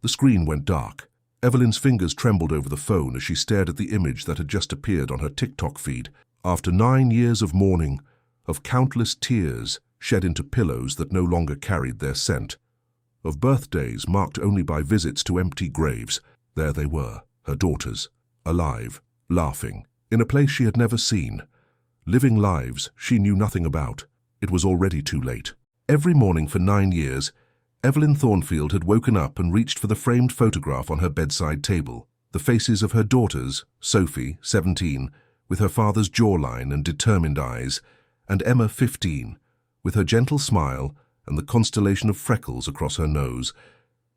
The screen went dark. Evelyn's fingers trembled over the phone as she stared at the image that had just appeared on her TikTok feed. After 9 years of mourning, of countless tears shed into pillows that no longer carried their scent, of birthdays marked only by visits to empty graves, there they were, her daughters, alive, laughing, in a place she had never seen, living lives she knew nothing about. It was already too late. Every morning for 9 years, Evelyn Thornfield had woken up and reached for the framed photograph on her bedside table. The faces of her daughters, Sophie, 17, with her father's jawline and determined eyes, and Emma, 15, with her gentle smile and the constellation of freckles across her nose,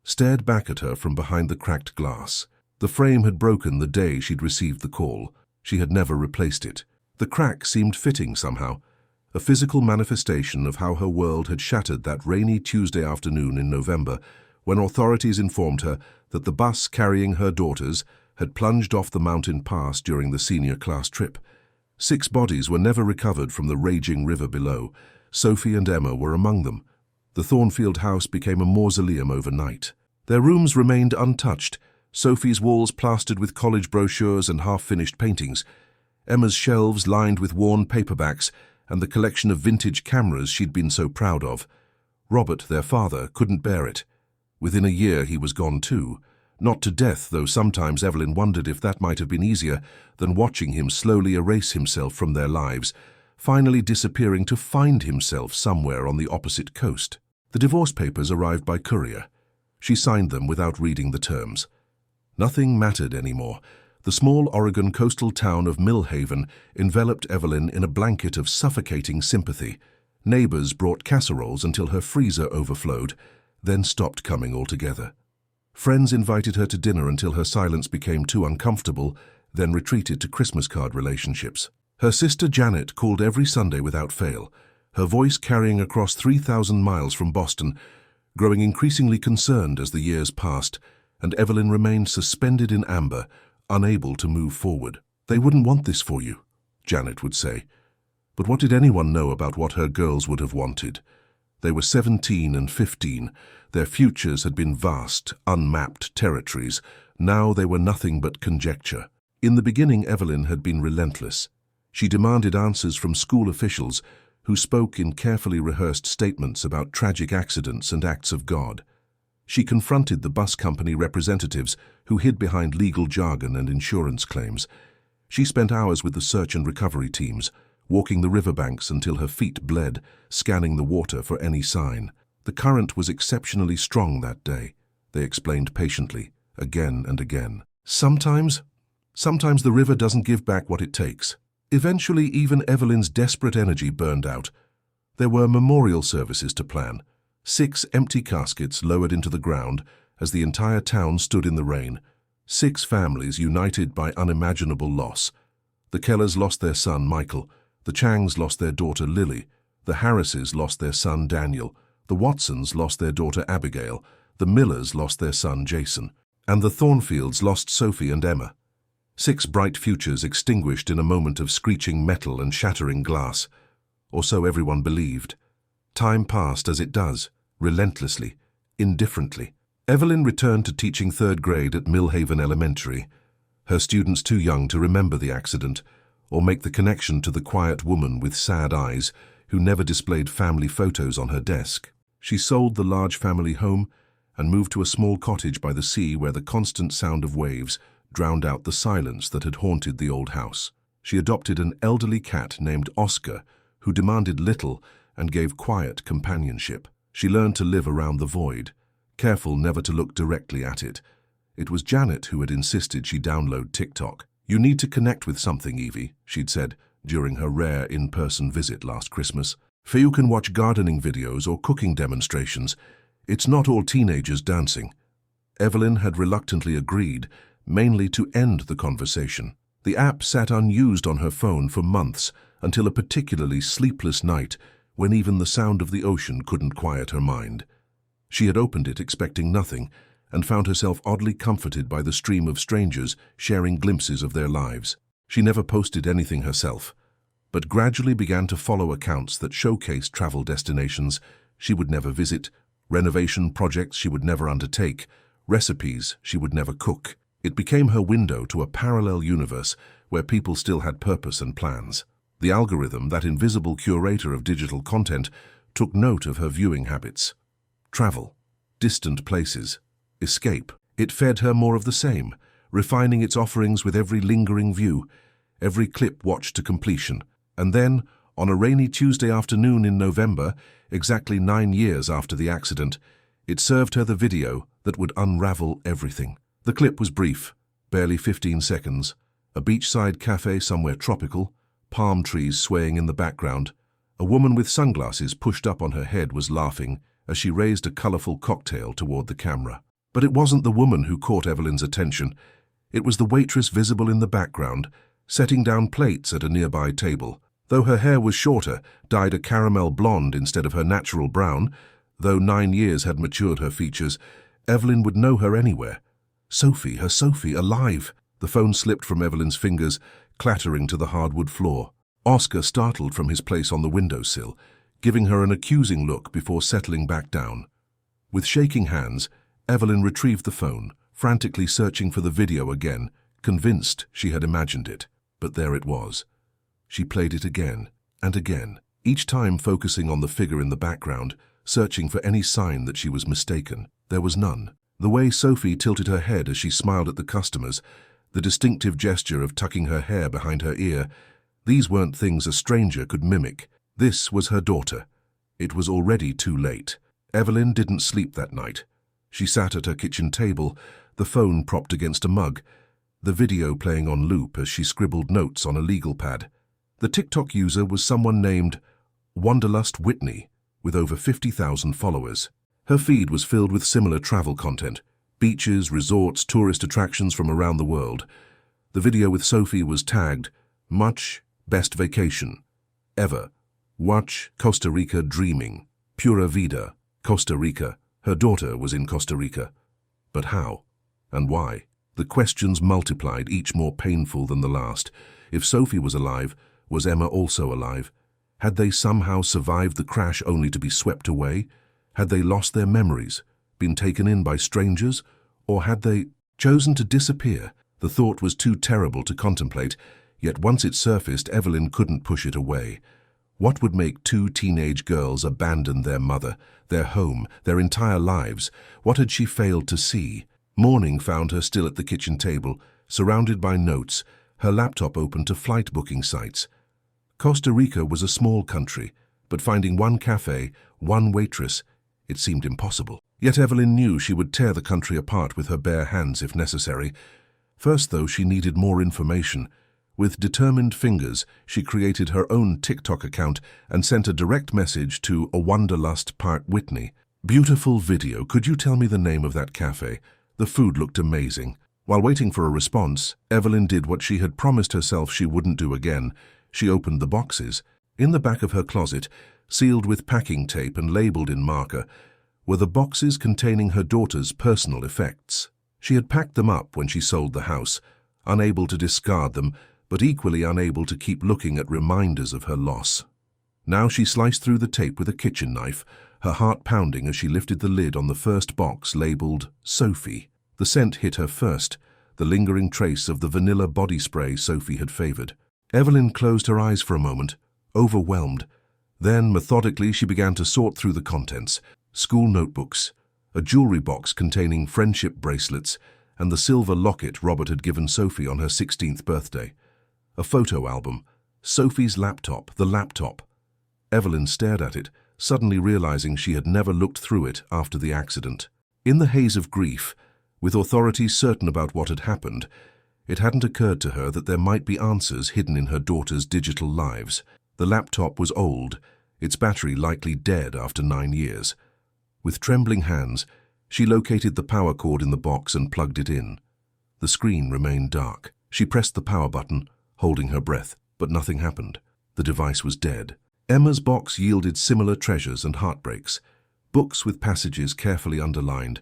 stared back at her from behind the cracked glass. The frame had broken the day she'd received the call. She had never replaced it. The crack seemed fitting somehow, a physical manifestation of how her world had shattered that rainy Tuesday afternoon in November, when authorities informed her that the bus carrying her daughters had plunged off the mountain pass during the senior class trip. 6 bodies were never recovered from the raging river below. Sophie and Emma were among them. The Thornfield house became a mausoleum overnight. Their rooms remained untouched, Sophie's walls plastered with college brochures and half-finished paintings, Emma's shelves lined with worn paperbacks, and the collection of vintage cameras she'd been so proud of. Robert, their father, couldn't bear it. Within a year he was gone too. Not to death, though sometimes Evelyn wondered if that might have been easier than watching him slowly erase himself from their lives, finally disappearing to find himself somewhere on the opposite coast. The divorce papers arrived by courier. She signed them without reading the terms. Nothing mattered anymore. The small Oregon coastal town of Millhaven enveloped Evelyn in a blanket of suffocating sympathy. Neighbors brought casseroles until her freezer overflowed, then stopped coming altogether. Friends invited her to dinner until her silence became too uncomfortable, then retreated to Christmas card relationships. Her sister Janet called every Sunday without fail, her voice carrying across 3,000 miles from Boston, growing increasingly concerned as the years passed, and Evelyn remained suspended in amber, unable to move forward. "They wouldn't want this for you," Janet would say. But what did anyone know about what her girls would have wanted? They were 17 and 15. Their futures had been vast, unmapped territories. Now they were nothing but conjecture. In the beginning, Evelyn had been relentless. She demanded answers from school officials who spoke in carefully rehearsed statements about tragic accidents and acts of God. She confronted the bus company representatives who hid behind legal jargon and insurance claims. She spent hours with the search and recovery teams, walking the riverbanks until her feet bled, scanning the water for any sign. The current was exceptionally strong that day, they explained patiently, again and again. Sometimes the river doesn't give back what it takes. Eventually, even Evelyn's desperate energy burned out. There were memorial services to plan. 6 empty caskets lowered into the ground as the entire town stood in the rain. 6 families united by unimaginable loss. The Kellers lost their son, Michael. The Changs lost their daughter, Lily. The Harrises lost their son, Daniel. The Watsons lost their daughter, Abigail. The Millers lost their son, Jason. And the Thornfields lost Sophie and Emma. 6 bright futures extinguished in a moment of screeching metal and shattering glass. Or so everyone believed. Time passed as it does, relentlessly, indifferently. Evelyn returned to teaching 3rd grade at Millhaven Elementary, her students too young to remember the accident or make the connection to the quiet woman with sad eyes who never displayed family photos on her desk. She sold the large family home and moved to a small cottage by the sea where the constant sound of waves drowned out the silence that had haunted the old house. She adopted an elderly cat named Oscar, who demanded little and gave quiet companionship. She learned to live around the void, careful never to look directly at it. It was Janet who had insisted she download TikTok. "You need to connect with something, Evie," she'd said during her rare in-person visit last Christmas. "For you can watch gardening videos or cooking demonstrations. It's not all teenagers dancing." Evelyn had reluctantly agreed, mainly to end the conversation. The app sat unused on her phone for months until a particularly sleepless night when even the sound of the ocean couldn't quiet her mind. She had opened it expecting nothing and found herself oddly comforted by the stream of strangers sharing glimpses of their lives. She never posted anything herself, but gradually began to follow accounts that showcased travel destinations she would never visit, renovation projects she would never undertake, recipes she would never cook. It became her window to a parallel universe where people still had purpose and plans. The algorithm, that invisible curator of digital content, took note of her viewing habits. Travel, distant places, escape. It fed her more of the same, refining its offerings with every lingering view, every clip watched to completion. And then, on a rainy Tuesday afternoon in November, exactly 9 years after the accident, it served her the video that would unravel everything. The clip was brief, barely 15 seconds. A beachside cafe somewhere tropical, palm trees swaying in the background. A woman with sunglasses pushed up on her head was laughing as she raised a colorful cocktail toward the camera. But it wasn't the woman who caught Evelyn's attention. It was the waitress visible in the background, setting down plates at a nearby table. Though her hair was shorter, dyed a caramel blonde instead of her natural brown, though 9 years had matured her features, Evelyn would know her anywhere. Sophie, her Sophie, alive! The phone slipped from Evelyn's fingers, clattering to the hardwood floor. Oscar startled from his place on the windowsill, giving her an accusing look before settling back down. With shaking hands, Evelyn retrieved the phone, frantically searching for the video again, convinced she had imagined it. But there it was. She played it again and again, each time focusing on the figure in the background, searching for any sign that she was mistaken. There was none. The way Sophie tilted her head as she smiled at the customers, the distinctive gesture of tucking her hair behind her ear, these weren't things a stranger could mimic. This was her daughter. It was already too late. Evelyn didn't sleep that night. She sat at her kitchen table, the phone propped against a mug, the video playing on loop as she scribbled notes on a legal pad. The TikTok user was someone named Wanderlust Whitney, with over 50,000 followers. Her feed was filled with similar travel content. Beaches, resorts, tourist attractions from around the world. The video with Sophie was tagged, Much Best Vacation Ever. Watch Costa Rica Dreaming. Pura Vida, Costa Rica. Her daughter was in Costa Rica. But how? And why? The questions multiplied, each more painful than the last. If Sophie was alive, was Emma also alive? Had they somehow survived the crash only to be swept away? Had they lost their memories? Been taken in by strangers, or had they chosen to disappear? The thought was too terrible to contemplate, yet once it surfaced, Evelyn couldn't push it away. What would make 2 teenage girls abandon their mother, their home, their entire lives? What had she failed to see? Morning found her still at the kitchen table, surrounded by notes, her laptop open to flight booking sites. Costa Rica was a small country, but finding one cafe, one waitress, it seemed impossible. Yet Evelyn knew she would tear the country apart with her bare hands if necessary. First, though, she needed more information. With determined fingers, she created her own TikTok account and sent a direct message to A Wanderlust Park Whitney. Beautiful video. Could you tell me the name of that cafe? The food looked amazing. While waiting for a response, Evelyn did what she had promised herself she wouldn't do again. She opened the boxes. In the back of her closet, sealed with packing tape and labeled in marker, were the boxes containing her daughter's personal effects. She had packed them up when she sold the house, unable to discard them, but equally unable to keep looking at reminders of her loss. Now she sliced through the tape with a kitchen knife, her heart pounding as she lifted the lid on the first box labeled Sophie. The scent hit her first, the lingering trace of the vanilla body spray Sophie had favored. Evelyn closed her eyes for a moment, overwhelmed. Then, methodically, she began to sort through the contents. School notebooks, a jewelry box containing friendship bracelets, and the silver locket Robert had given Sophie on her 16th birthday. A photo album, Sophie's laptop, the laptop. Evelyn stared at it, suddenly realizing she had never looked through it after the accident. In the haze of grief, with authorities certain about what had happened, it hadn't occurred to her that there might be answers hidden in her daughter's digital lives. The laptop was old, its battery likely dead after 9 years. With trembling hands, she located the power cord in the box and plugged it in. The screen remained dark. She pressed the power button, holding her breath, but nothing happened. The device was dead. Emma's box yielded similar treasures and heartbreaks. Books with passages carefully underlined,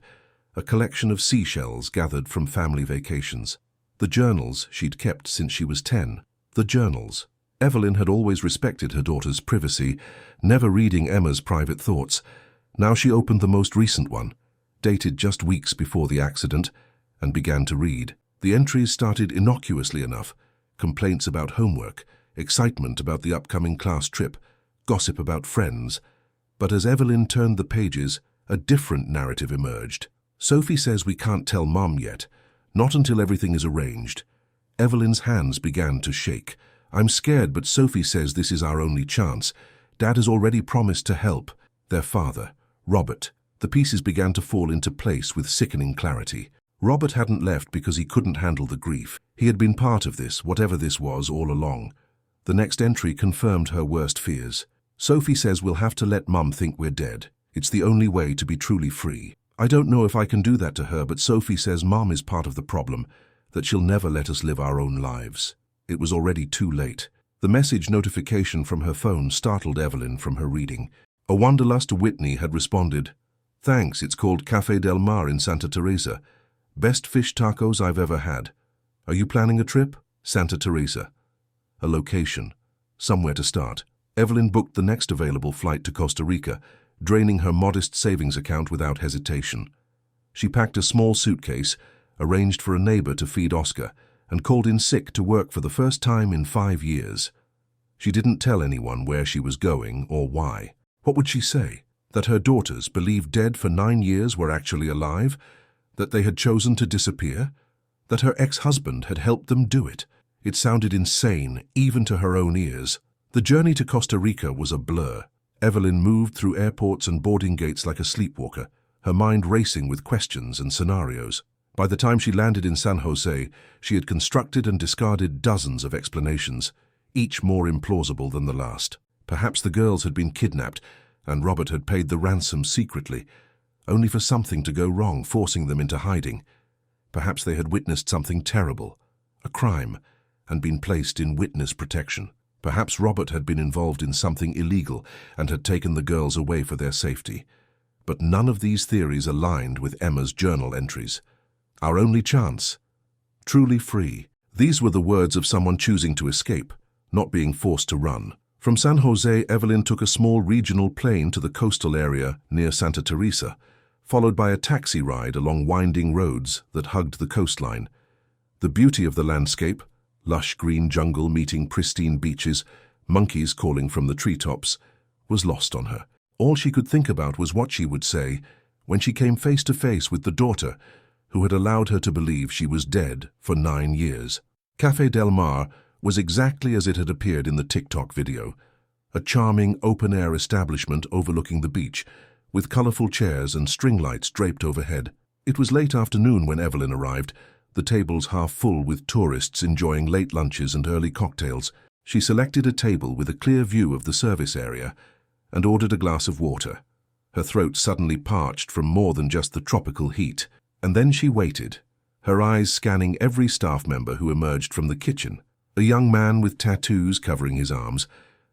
a collection of seashells gathered from family vacations. The journals she'd kept since she was 10. The journals. Evelyn had always respected her daughter's privacy, never reading Emma's private thoughts. Now she opened the most recent one. dated just weeks before the accident, and began to read. The entries started innocuously enough: complaints about homework, excitement about the upcoming class trip, gossip about friends. But as Evelyn turned the pages, a different narrative emerged. Sophie says we can't tell Mom yet, not until everything is arranged. Evelyn's hands began to shake. I'm scared, but Sophie says this is our only chance. Dad has already promised to help. Their father, Robert. The pieces began to fall into place with sickening clarity. Robert hadn't left because he couldn't handle the grief. He had been part of this, whatever this was, all along. The next entry confirmed her worst fears. Sophie says we'll have to let Mum think we're dead. It's the only way to be truly free. I don't know if I can do that to her, but Sophie says Mum is part of the problem, that she'll never let us live our own lives. It was already too late. The message notification from her phone startled Evelyn from her reading. A wanderlust Whitney had responded. Thanks, it's called Café Del Mar in Santa Teresa. Best fish tacos I've ever had. Are you planning a trip? Santa Teresa. A location. Somewhere to start. Evelyn booked the next available flight to Costa Rica, draining her modest savings account without hesitation. She packed a small suitcase, arranged for a neighbor to feed Oscar, and called in sick to work for the first time in 5 years. She didn't tell anyone where she was going or why. What would she say? That her daughters, believed dead for 9 years, were actually alive? That they had chosen to disappear? That her ex-husband had helped them do it? It sounded insane, even to her own ears. The journey to Costa Rica was a blur. Evelyn moved through airports and boarding gates like a sleepwalker, her mind racing with questions and scenarios. By the time she landed in San Jose, she had constructed and discarded dozens of explanations, each more implausible than the last. Perhaps the girls had been kidnapped, and Robert had paid the ransom secretly, only for something to go wrong, forcing them into hiding. Perhaps they had witnessed something terrible, a crime, and been placed in witness protection. Perhaps Robert had been involved in something illegal and had taken the girls away for their safety. But none of these theories aligned with Emma's journal entries. Our only chance. Truly free. These were the words of someone choosing to escape, not being forced to run. From San Jose, Evelyn took a small regional plane to the coastal area near Santa Teresa, followed by a taxi ride along winding roads that hugged the coastline. The beauty of the landscape, lush green jungle meeting pristine beaches, monkeys calling from the treetops, was lost on her. All she could think about was what she would say when she came face to face with the daughter who had allowed her to believe she was dead for 9 years. Café Del Mar was exactly as it had appeared in the TikTok video, a charming open-air establishment overlooking the beach, with colorful chairs and string lights draped overhead. It was late afternoon when Evelyn arrived, the tables half full with tourists enjoying late lunches and early cocktails. She selected a table with a clear view of the service area and ordered a glass of water. Her throat suddenly parched from more than just the tropical heat. And then she waited, her eyes scanning every staff member who emerged from the kitchen. A young man with tattoos covering his arms,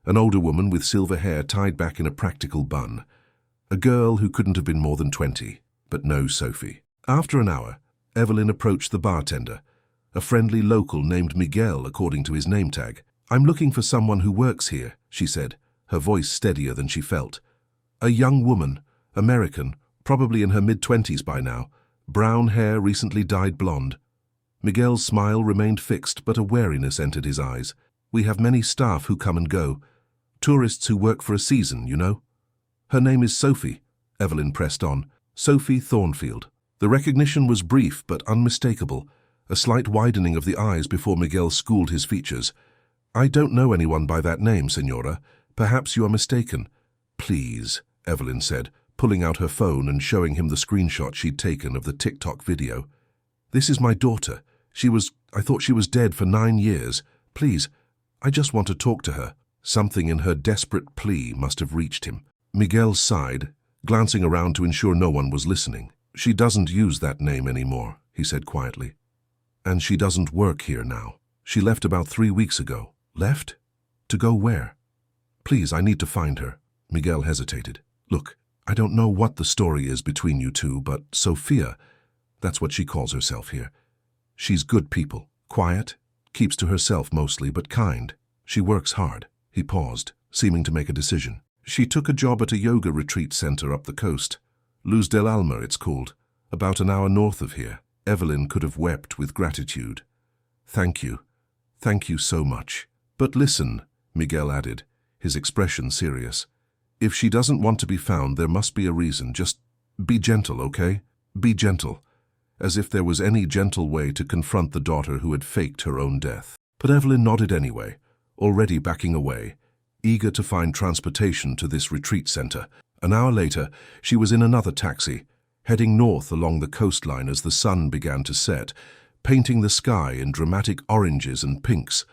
an older woman with silver hair tied back in a practical bun, a girl who couldn't have been more than 20, but no Sophie. After an hour, Evelyn approached the bartender, a friendly local named Miguel according to his name tag. I'm looking for someone who works here, she said, her voice steadier than she felt. A young woman, American, probably in her mid-20s by now, brown hair recently dyed blonde. Miguel's smile remained fixed, but a wariness entered his eyes. We have many staff who come and go. Tourists who work for a season, you know. Her name is Sophie, Evelyn pressed on. Sophie Thornfield. The recognition was brief but unmistakable, a slight widening of the eyes before Miguel schooled his features. I don't know anyone by that name, Senora. Perhaps you are mistaken. Please, Evelyn said, pulling out her phone and showing him the screenshot she'd taken of the TikTok video. This is my daughter. I thought she was dead for 9 years. Please, I just want to talk to her. Something in her desperate plea must have reached him. Miguel sighed, glancing around to ensure no one was listening. She doesn't use that name anymore, he said quietly. And she doesn't work here now. She left about 3 weeks ago. Left? To go where? Please, I need to find her. Miguel hesitated. Look, I don't know what the story is between you two, but Sophia, that's what she calls herself here. She's good people, quiet, keeps to herself mostly, but kind. She works hard. He paused, seeming to make a decision. She took a job at a yoga retreat center up the coast. Luz del Alma, it's called. About an hour north of here. Evelyn could have wept with gratitude. Thank you. Thank you so much. But listen, Miguel added, his expression serious. If she doesn't want to be found, there must be a reason. Just be gentle, okay? Be gentle. As if there was any gentle way to confront the daughter who had faked her own death. But Evelyn nodded anyway, already backing away, eager to find transportation to this retreat center. An hour later, she was in another taxi, heading north along the coastline as the sun began to set, painting the sky in dramatic oranges and pinks.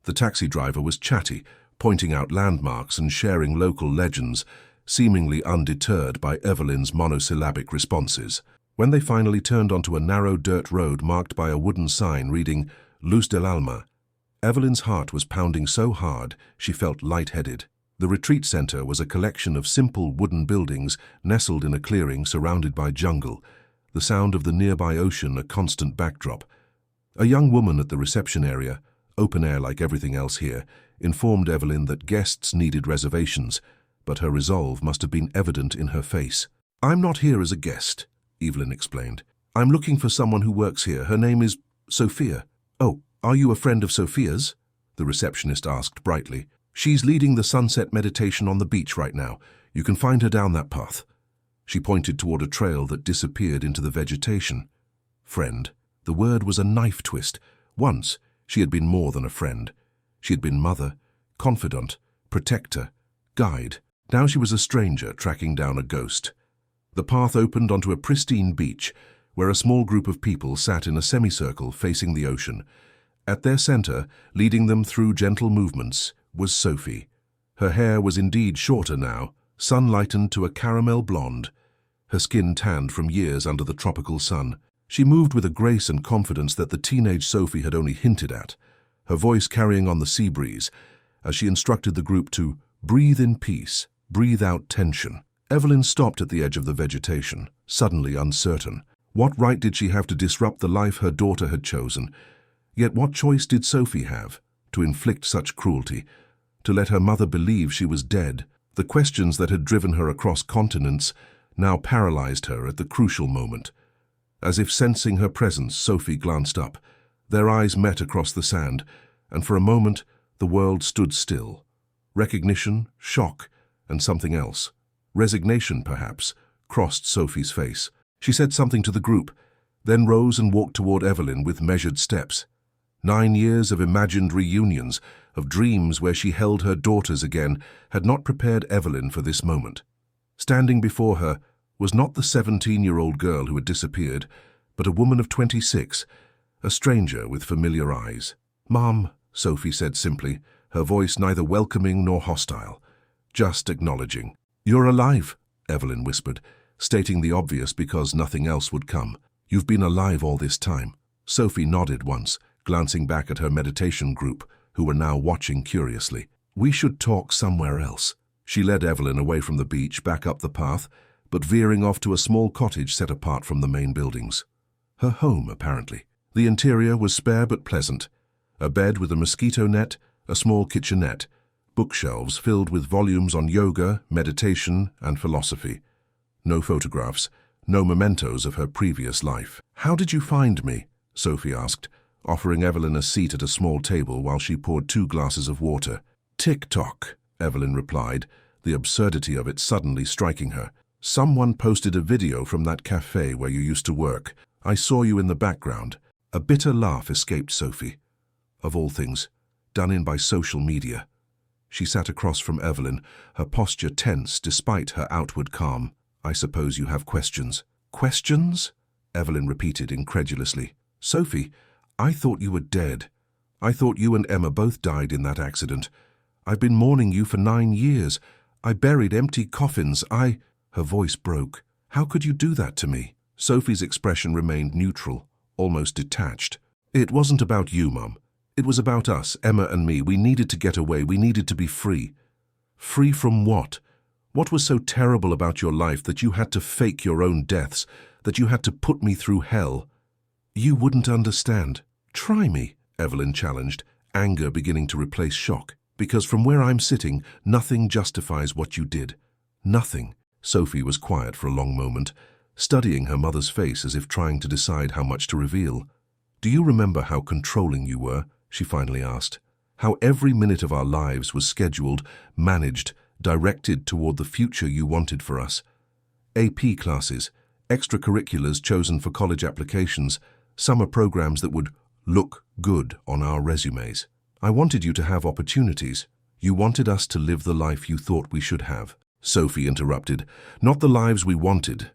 The taxi driver was chatty, pointing out landmarks and sharing local legends, seemingly undeterred by Evelyn's monosyllabic responses. When they finally turned onto a narrow dirt road marked by a wooden sign reading Luz del Alma, Evelyn's heart was pounding so hard she felt lightheaded. The retreat center was a collection of simple wooden buildings nestled in a clearing surrounded by jungle, the sound of the nearby ocean a constant backdrop. A young woman at the reception area, open air like everything else here, informed Evelyn that guests needed reservations, but her resolve must have been evident in her face. "I'm not here as a guest," Evelyn explained. "I'm looking for someone who works here. Her name is Sophia." "Oh, are you a friend of Sophia's?" the receptionist asked brightly. "She's leading the sunset meditation on the beach right now. You can find her down that path." She pointed toward a trail that disappeared into the vegetation. Friend. The word was a knife twist. Once, she had been more than a friend. She had been mother, confidant, protector, guide. Now she was a stranger tracking down a ghost. The path opened onto a pristine beach, where a small group of people sat in a semicircle facing the ocean. At their center, leading them through gentle movements, was Sophie. Her hair was indeed shorter now, sun-lightened to a caramel blonde, her skin tanned from years under the tropical sun. She moved with a grace and confidence that the teenage Sophie had only hinted at, her voice carrying on the sea breeze, as she instructed the group to breathe in peace, breathe out tension. Evelyn stopped at the edge of the vegetation, suddenly uncertain. What right did she have to disrupt the life her daughter had chosen? Yet what choice did Sophie have? To inflict such cruelty? To let her mother believe she was dead? The questions that had driven her across continents now paralyzed her at the crucial moment. As if sensing her presence, Sophie glanced up. Their eyes met across the sand, and for a moment the world stood still. Recognition, shock, and something else. Resignation, perhaps, crossed Sophie's face. She said something to the group, then rose and walked toward Evelyn with measured steps. 9 years of imagined reunions, of dreams where she held her daughters again, had not prepared Evelyn for this moment. Standing before her was not the 17-year-old girl who had disappeared, but a woman of 26, a stranger with familiar eyes. "Mom," Sophie said simply, her voice neither welcoming nor hostile, just acknowledging. "You're alive," Evelyn whispered, stating the obvious because nothing else would come. "You've been alive all this time." Sophie nodded once, glancing back at her meditation group, who were now watching curiously. "We should talk somewhere else." She led Evelyn away from the beach, back up the path, but veering off to a small cottage set apart from the main buildings. Her home, apparently. The interior was spare but pleasant. A bed with a mosquito net, a small kitchenette, bookshelves filled with volumes on yoga, meditation, and philosophy. No photographs, no mementos of her previous life. "How did you find me?" Sophie asked, offering Evelyn a seat at a small table while she poured 2 glasses of water. "TikTok," Evelyn replied, the absurdity of it suddenly striking her. "Someone posted a video from that cafe where you used to work. I saw you in the background." A bitter laugh escaped Sophie. Of all things, done in by social media. She sat across from Evelyn, her posture tense despite her outward calm. "I suppose you have questions." "Questions?" Evelyn repeated incredulously. "Sophie, I thought you were dead. I thought you and Emma both died in that accident. I've been mourning you for 9 years. I buried empty coffins. Her voice broke. "How could you do that to me?" Sophie's expression remained neutral, almost detached. "It wasn't about you, Mum. It was about us, Emma and me. We needed to get away. We needed to be free." "Free from what? What was so terrible about your life that you had to fake your own deaths, that you had to put me through hell?" "You wouldn't understand." "Try me," Evelyn challenged, anger beginning to replace shock. "Because from where I'm sitting, nothing justifies what you did. Nothing." Sophie was quiet for a long moment, studying her mother's face as if trying to decide how much to reveal. "Do you remember how controlling you were?" she finally asked. "How every minute of our lives was scheduled, managed, directed toward the future you wanted for us? AP classes, extracurriculars chosen for college applications, summer programs that would look good on our resumes. I wanted you to have opportunities. You wanted us to live the life you thought we should have." Sophie interrupted. "Not the lives we wanted.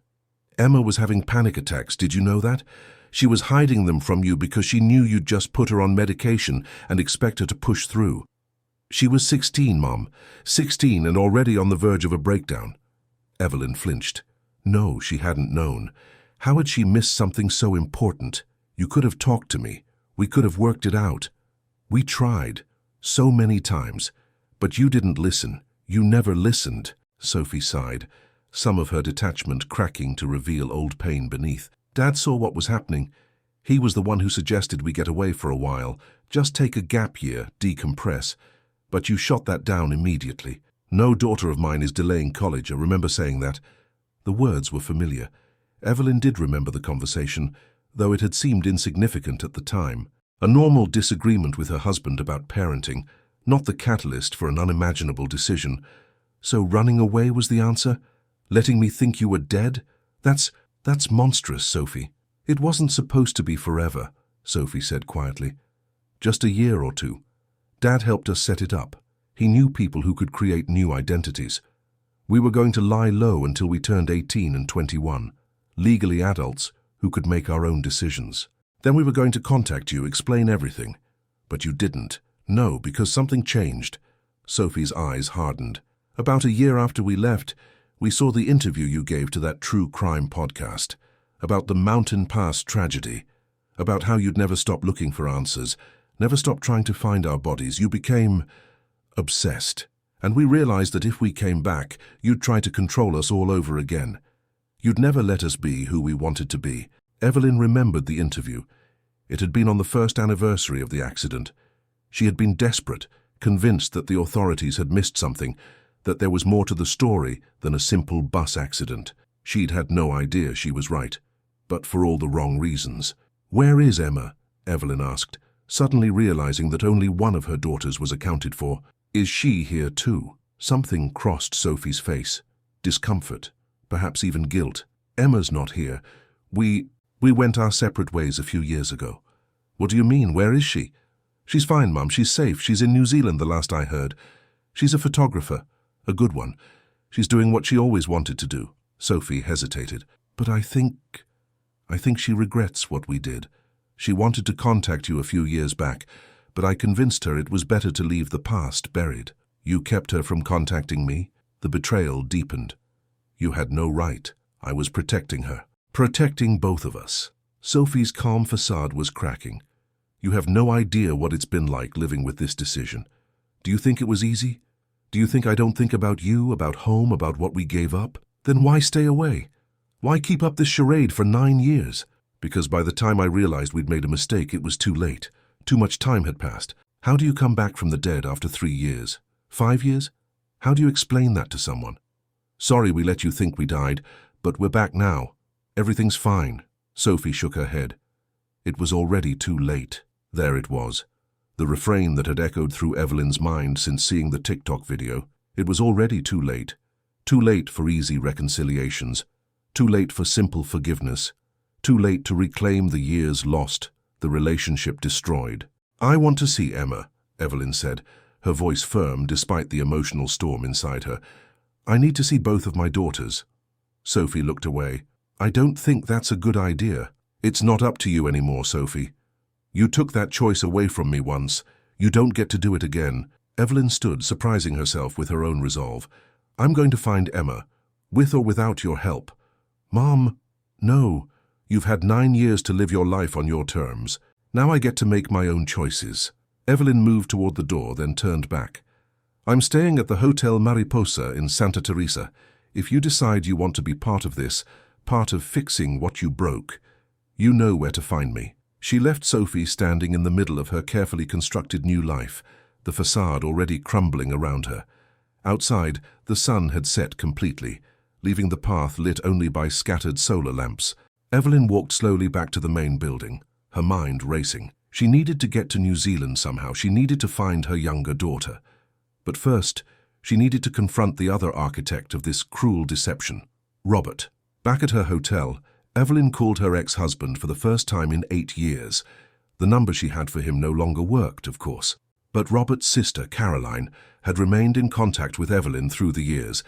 Emma was having panic attacks, did you know that? She was hiding them from you because she knew you'd just put her on medication and expect her to push through. She was 16, Mom. 16 and already on the verge of a breakdown." Evelyn flinched. No, she hadn't known. How had she missed something so important? "You could have talked to me. We could have worked it out. We tried, so many times. But you didn't listen. You never listened." Sophie sighed, some of her detachment cracking to reveal old pain beneath. "Dad saw what was happening. He was the one who suggested we get away for a while, just take a gap year, decompress. But you shot that down immediately. No daughter of mine is delaying college, I remember saying that." The words were familiar. Evelyn did remember the conversation, though it had seemed insignificant at the time. A normal disagreement with her husband about parenting, not the catalyst for an unimaginable decision. So running away was the answer? Letting me think you were dead? That's monstrous, Sophie. "It wasn't supposed to be forever," Sophie said quietly. "Just a year or two. Dad helped us set it up. He knew people who could create new identities. We were going to lie low until we turned 18 and 21, legally adults who could make our own decisions. Then we were going to contact you, explain everything. But you didn't. No, because something changed." Sophie's eyes hardened. "About a year after we left, we saw the interview you gave to that true crime podcast, about the Mountain Pass tragedy, about how you'd never stop looking for answers, never stop trying to find our bodies. You became obsessed. And we realized that if we came back, you'd try to control us all over again. You'd never let us be who we wanted to be." Evelyn remembered the interview. It had been on the first anniversary of the accident. She had been desperate, convinced that the authorities had missed something, that there was more to the story than a simple bus accident. She'd had no idea she was right, but for all the wrong reasons. "Where is Emma?" Evelyn asked, suddenly realizing that only one of her daughters was accounted for. "Is she here too?" Something crossed Sophie's face. Discomfort, perhaps even guilt. "Emma's not here. We went our separate ways a few years ago." "What do you mean? Where is she?" "She's fine, Mum. She's safe. She's in New Zealand, the last I heard. She's a photographer. A good one. She's doing what she always wanted to do." Sophie hesitated. "But I think she regrets what we did. She wanted to contact you a few years back, but I convinced her it was better to leave the past buried." "You kept her from contacting me?" The betrayal deepened. "You had no right. I was protecting her. Protecting both of us." Sophie's calm facade was cracking. "You have no idea what it's been like living with this decision. Do you think it was easy? Do you think I don't think about you, about home, about what we gave up? Then why stay away? Why keep up this charade for 9 years? Because by the time I realized we'd made a mistake, it was too late. Too much time had passed. How do you come back from the dead after 3 years? 5 years? How do you explain that to someone? Sorry we let you think we died, but we're back now. Everything's fine." Sophie shook her head. It was already too late. There it was. The refrain that had echoed through Evelyn's mind since seeing the TikTok video. It was already too late. Too late for easy reconciliations. Too late for simple forgiveness. Too late to reclaim the years lost, the relationship destroyed. "I want to see Emma," Evelyn said, her voice firm despite the emotional storm inside her. "I need to see both of my daughters." Sophie looked away. "I don't think that's a good idea." "It's not up to you anymore, Sophie. You took that choice away from me once. You don't get to do it again." Evelyn stood, surprising herself with her own resolve. "I'm going to find Emma, with or without your help." "Mom, no. You've had 9 years to live your life on your terms. Now I get to make my own choices." Evelyn moved toward the door, then turned back. "I'm staying at the Hotel Mariposa in Santa Teresa. If you decide you want to be part of this, part of fixing what you broke, you know where to find me." She left Sophie standing in the middle of her carefully constructed new life, the facade already crumbling around her. Outside, the sun had set completely, leaving the path lit only by scattered solar lamps. Evelyn walked slowly back to the main building, her mind racing. She needed to get to New Zealand somehow. She needed to find her younger daughter. But first, she needed to confront the other architect of this cruel deception, Robert. Back at her hotel, Evelyn called her ex-husband for the first time in 8 years. The number she had for him no longer worked, of course. But Robert's sister, Caroline, had remained in contact with Evelyn through the years,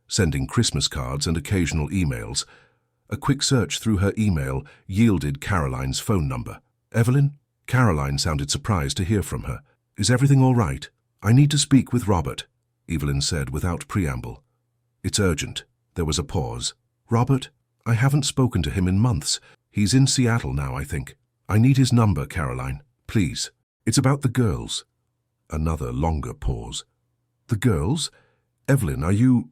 sending Christmas cards and occasional emails. A quick search through her email yielded Caroline's phone number. Evelyn? Caroline sounded surprised to hear from her. Is everything all right? I need to speak with Robert, Evelyn said without preamble. It's urgent. There was a pause. Robert? I haven't spoken to him in months. He's in Seattle now, I think. I need his number, Caroline. Please. It's about the girls. Another longer pause. The girls? Evelyn, are you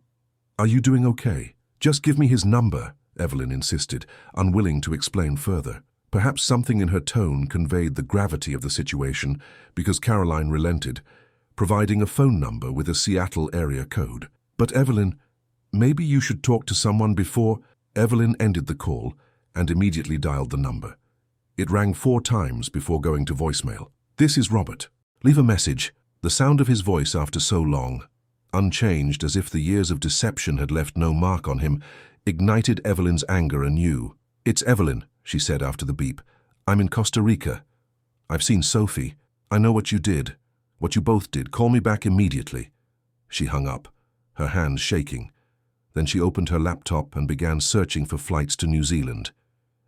doing okay? Just give me his number, Evelyn insisted, unwilling to explain further. Perhaps something in her tone conveyed the gravity of the situation because Caroline relented, providing a phone number with a Seattle area code. But Evelyn, maybe you should talk to someone before... Evelyn ended the call and immediately dialed the number. It rang 4 times before going to voicemail. This is Robert. Leave a message. The sound of his voice after so long, unchanged as if the years of deception had left no mark on him, ignited Evelyn's anger anew. It's Evelyn, she said after the beep. I'm in Costa Rica. I've seen Sophie. I know what you did. What you both did. Call me back immediately. She hung up, her hands shaking. Then she opened her laptop and began searching for flights to New Zealand.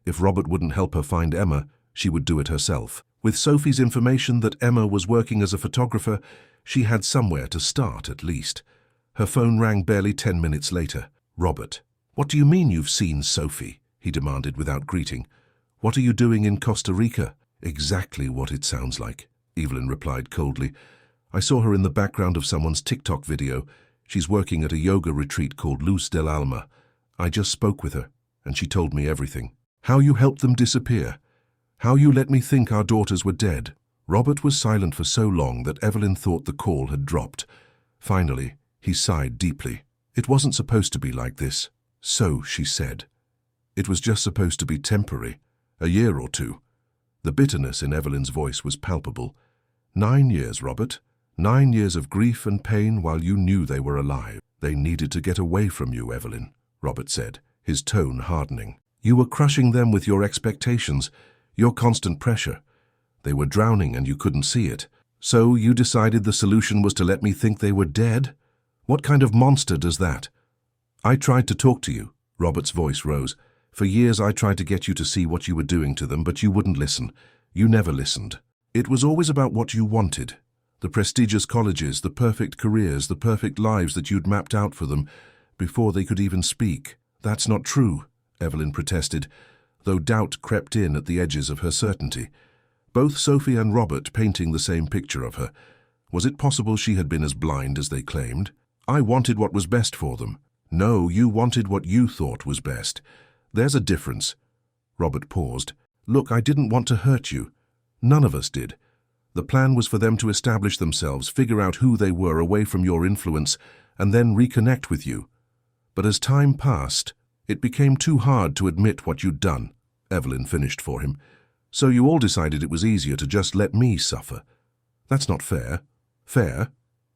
If Robert wouldn't help her find Emma, she would do it herself. With Sophie's information that Emma was working as a photographer, she had somewhere to start at least. Her phone rang barely 10 minutes later. Robert. What do you mean you've seen Sophie? He demanded without greeting. What are you doing in Costa Rica? Exactly what it sounds like, Evelyn replied coldly. I saw her in the background of someone's TikTok video. She's working at a yoga retreat called Luz del Alma. I just spoke with her, and she told me everything. How you helped them disappear. How you let me think our daughters were dead. Robert was silent for so long that Evelyn thought the call had dropped. Finally, he sighed deeply. It wasn't supposed to be like this. So, she said. It was just supposed to be temporary. A year or 2. The bitterness in Evelyn's voice was palpable. 9 years, Robert. 9 years of grief and pain while you knew they were alive. They needed to get away from you, Evelyn, Robert said, his tone hardening. You were crushing them with your expectations, your constant pressure. They were drowning and you couldn't see it. So you decided the solution was to let me think they were dead? What kind of monster does that? I tried to talk to you, Robert's voice rose. For years I tried to get you to see what you were doing to them, but you wouldn't listen. You never listened. It was always about what you wanted. The prestigious colleges, the perfect careers, the perfect lives that you'd mapped out for them before they could even speak. That's not true, Evelyn protested, though doubt crept in at the edges of her certainty. Both Sophie and Robert painting the same picture of her. Was it possible she had been as blind as they claimed? I wanted what was best for them. No, you wanted what you thought was best. There's a difference. Robert paused. Look, I didn't want to hurt you. None of us did. The plan was for them to establish themselves, figure out who they were away from your influence, and then reconnect with you. But as time passed, it became too hard to admit what you'd done, Evelyn finished for him. So you all decided it was easier to just let me suffer. That's not fair. Fair?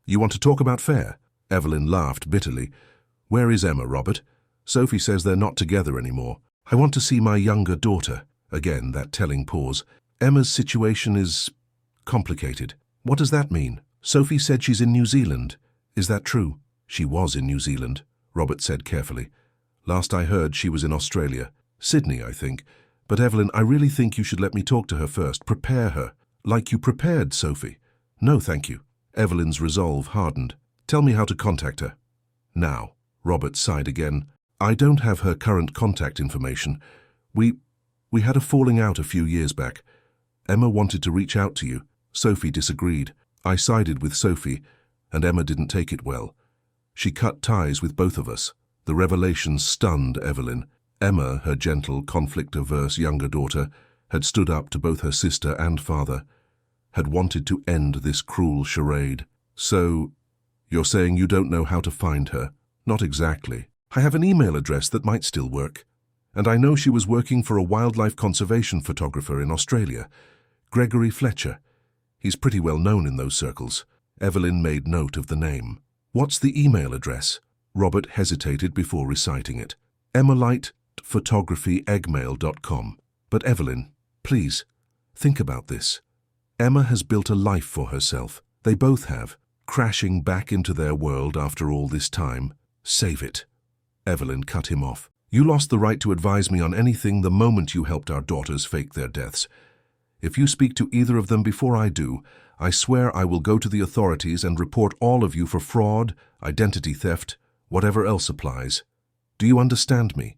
You want to talk about fair? Evelyn laughed bitterly. Where is Emma, Robert? Sophie says they're not together anymore. I want to see my younger daughter. Again, that telling pause. Emma's situation is complicated. What does that mean? Sophie said she's in New Zealand. Is that true? She was in New Zealand, Robert said carefully. Last I heard, she was in Australia. Sydney, I think. But Evelyn, I really think you should let me talk to her first. Prepare her. Like you prepared Sophie. No, thank you. Evelyn's resolve hardened. Tell me how to contact her. Now. Robert sighed again. I don't have her current contact information. We had a falling out a few years back. Emma wanted to reach out to you. Sophie disagreed. I sided with Sophie, and Emma didn't take it well. She cut ties with both of us. The revelation stunned Evelyn. Emma, her gentle, conflict-averse younger daughter, had stood up to both her sister and father, had wanted to end this cruel charade. So, you're saying you don't know how to find her? Not exactly. I have an email address that might still work. And I know she was working for a wildlife conservation photographer in Australia, Gregory Fletcher. He's pretty well known in those circles. Evelyn made note of the name. What's the email address? Robert hesitated before reciting it. EmmaLightPhotography@gmail.com. But Evelyn, please, think about this. Emma has built a life for herself. They both have. Crashing back into their world after all this time. Save it. Evelyn cut him off. You lost the right to advise me on anything the moment you helped our daughters fake their deaths. If you speak to either of them before I do, I swear I will go to the authorities and report all of you for fraud, identity theft, whatever else applies. Do you understand me?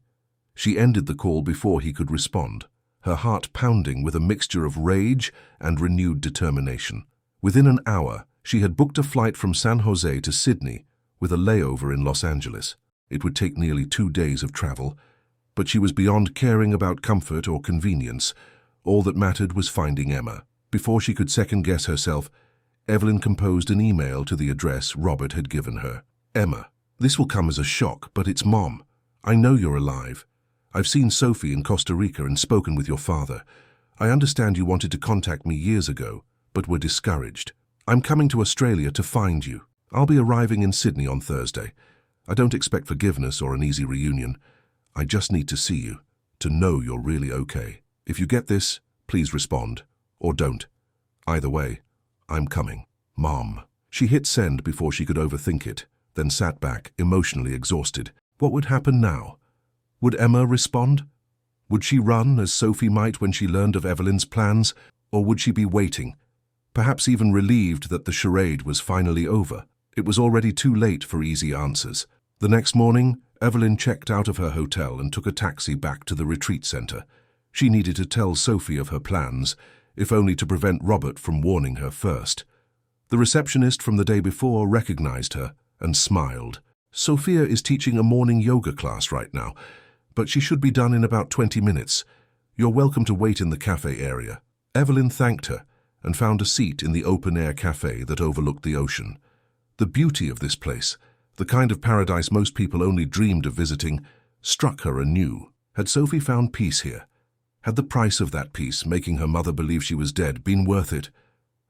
She ended the call before he could respond, her heart pounding with a mixture of rage and renewed determination. Within an hour, she had booked a flight from San Jose to Sydney, with a layover in Los Angeles. It would take nearly 2 days of travel, but she was beyond caring about comfort or convenience. All that mattered was finding Emma. Before she could second-guess herself, Evelyn composed an email to the address Robert had given her. Emma, this will come as a shock, but it's Mom. I know you're alive. I've seen Sophie in Costa Rica and spoken with your father. I understand you wanted to contact me years ago, but were discouraged. I'm coming to Australia to find you. I'll be arriving in Sydney on Thursday. I don't expect forgiveness or an easy reunion. I just need to see you, to know you're really okay. If you get this, please respond, or don't. Either way, I'm coming. Mom. She hit send before she could overthink it, then sat back, emotionally exhausted. What would happen now? Would Emma respond? Would she run, as Sophie might when she learned of Evelyn's plans, or would she be waiting, perhaps even relieved that the charade was finally over? It was already too late for easy answers. The next morning, Evelyn checked out of her hotel and took a taxi back to the retreat center. She needed to tell Sophie of her plans, if only to prevent Robert from warning her first. The receptionist from the day before recognized her and smiled. Sophia is teaching a morning yoga class right now, but she should be done in about 20 minutes. You're welcome to wait in the cafe area. Evelyn thanked her and found a seat in the open-air cafe that overlooked the ocean. The beauty of this place, the kind of paradise most people only dreamed of visiting, struck her anew. Had Sophie found peace here? Had the price of that peace, making her mother believe she was dead, been worth it?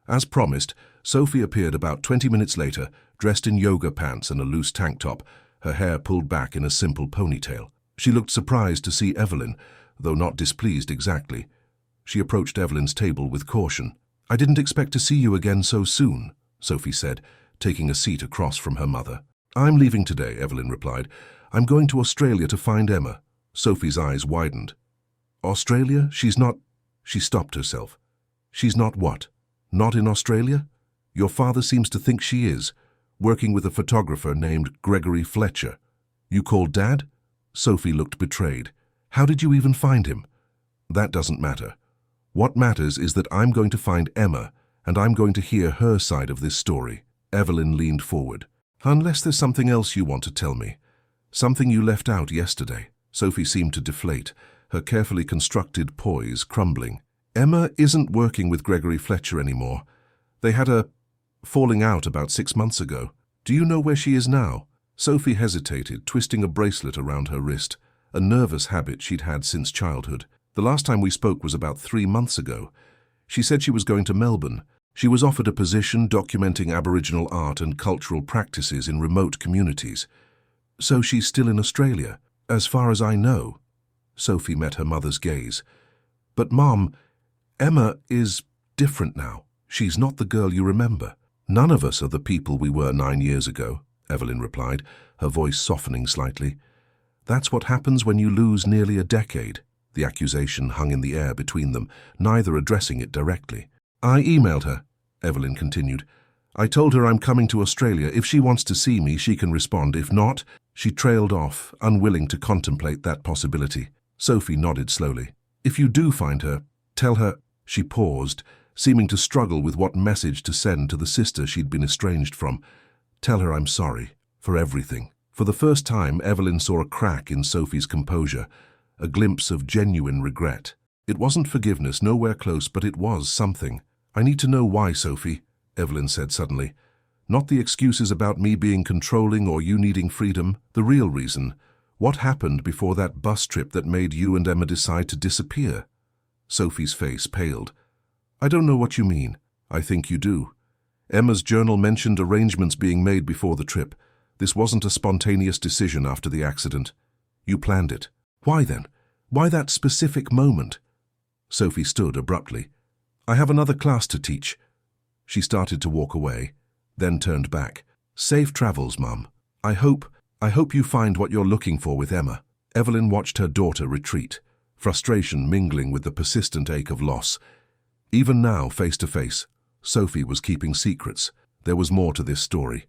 As promised, Sophie appeared about 20 minutes later, dressed in yoga pants and a loose tank top, her hair pulled back in a simple ponytail. She looked surprised to see Evelyn, though not displeased exactly. She approached Evelyn's table with caution. I didn't expect to see you again so soon, Sophie said, taking a seat across from her mother. I'm leaving today, Evelyn replied. I'm going to Australia to find Emma. Sophie's eyes widened. Australia? She's not... She stopped herself. She's not what? Not in Australia? Your father seems to think she is, working with a photographer named Gregory Fletcher. You called Dad? Sophie looked betrayed. How did you even find him? That doesn't matter. What matters is that I'm going to find Emma, and I'm going to hear her side of this story. Evelyn leaned forward. Unless there's something else you want to tell me. Something you left out yesterday. Sophie seemed to deflate, her carefully constructed poise crumbling. Emma isn't working with Gregory Fletcher anymore. They had a falling out about 6 months ago. Do you know where she is now? Sophie hesitated, twisting a bracelet around her wrist, a nervous habit she'd had since childhood. The last time we spoke was about 3 months ago. She said she was going to Melbourne. She was offered a position documenting Aboriginal art and cultural practices in remote communities. So she's still in Australia, as far as I know. Sophie met her mother's gaze. But Mom, Emma is different now. She's not the girl you remember. None of us are the people we were 9 years ago, Evelyn replied, her voice softening slightly. That's what happens when you lose nearly a decade. The accusation hung in the air between them, neither addressing it directly. I emailed her, Evelyn continued. I told her I'm coming to Australia. If she wants to see me, she can respond. If not, she trailed off, unwilling to contemplate that possibility. Sophie nodded slowly. If you do find her, tell her... She paused, seeming to struggle with what message to send to the sister she'd been estranged from. Tell her I'm sorry, for everything. For the first time, Evelyn saw a crack in Sophie's composure, a glimpse of genuine regret. It wasn't forgiveness, nowhere close, but it was something. I need to know why, Sophie, Evelyn said suddenly. Not the excuses about me being controlling or you needing freedom, the real reason. What happened before that bus trip that made you and Emma decide to disappear? Sophie's face paled. I don't know what you mean. I think you do. Emma's journal mentioned arrangements being made before the trip. This wasn't a spontaneous decision after the accident. You planned it. Why then? Why that specific moment? Sophie stood abruptly. I have another class to teach. She started to walk away, then turned back. Safe travels, Mum. I hope you find what you're looking for with Emma. Evelyn watched her daughter retreat, frustration mingling with the persistent ache of loss. Even now, face to face, Sophie was keeping secrets. There was more to this story.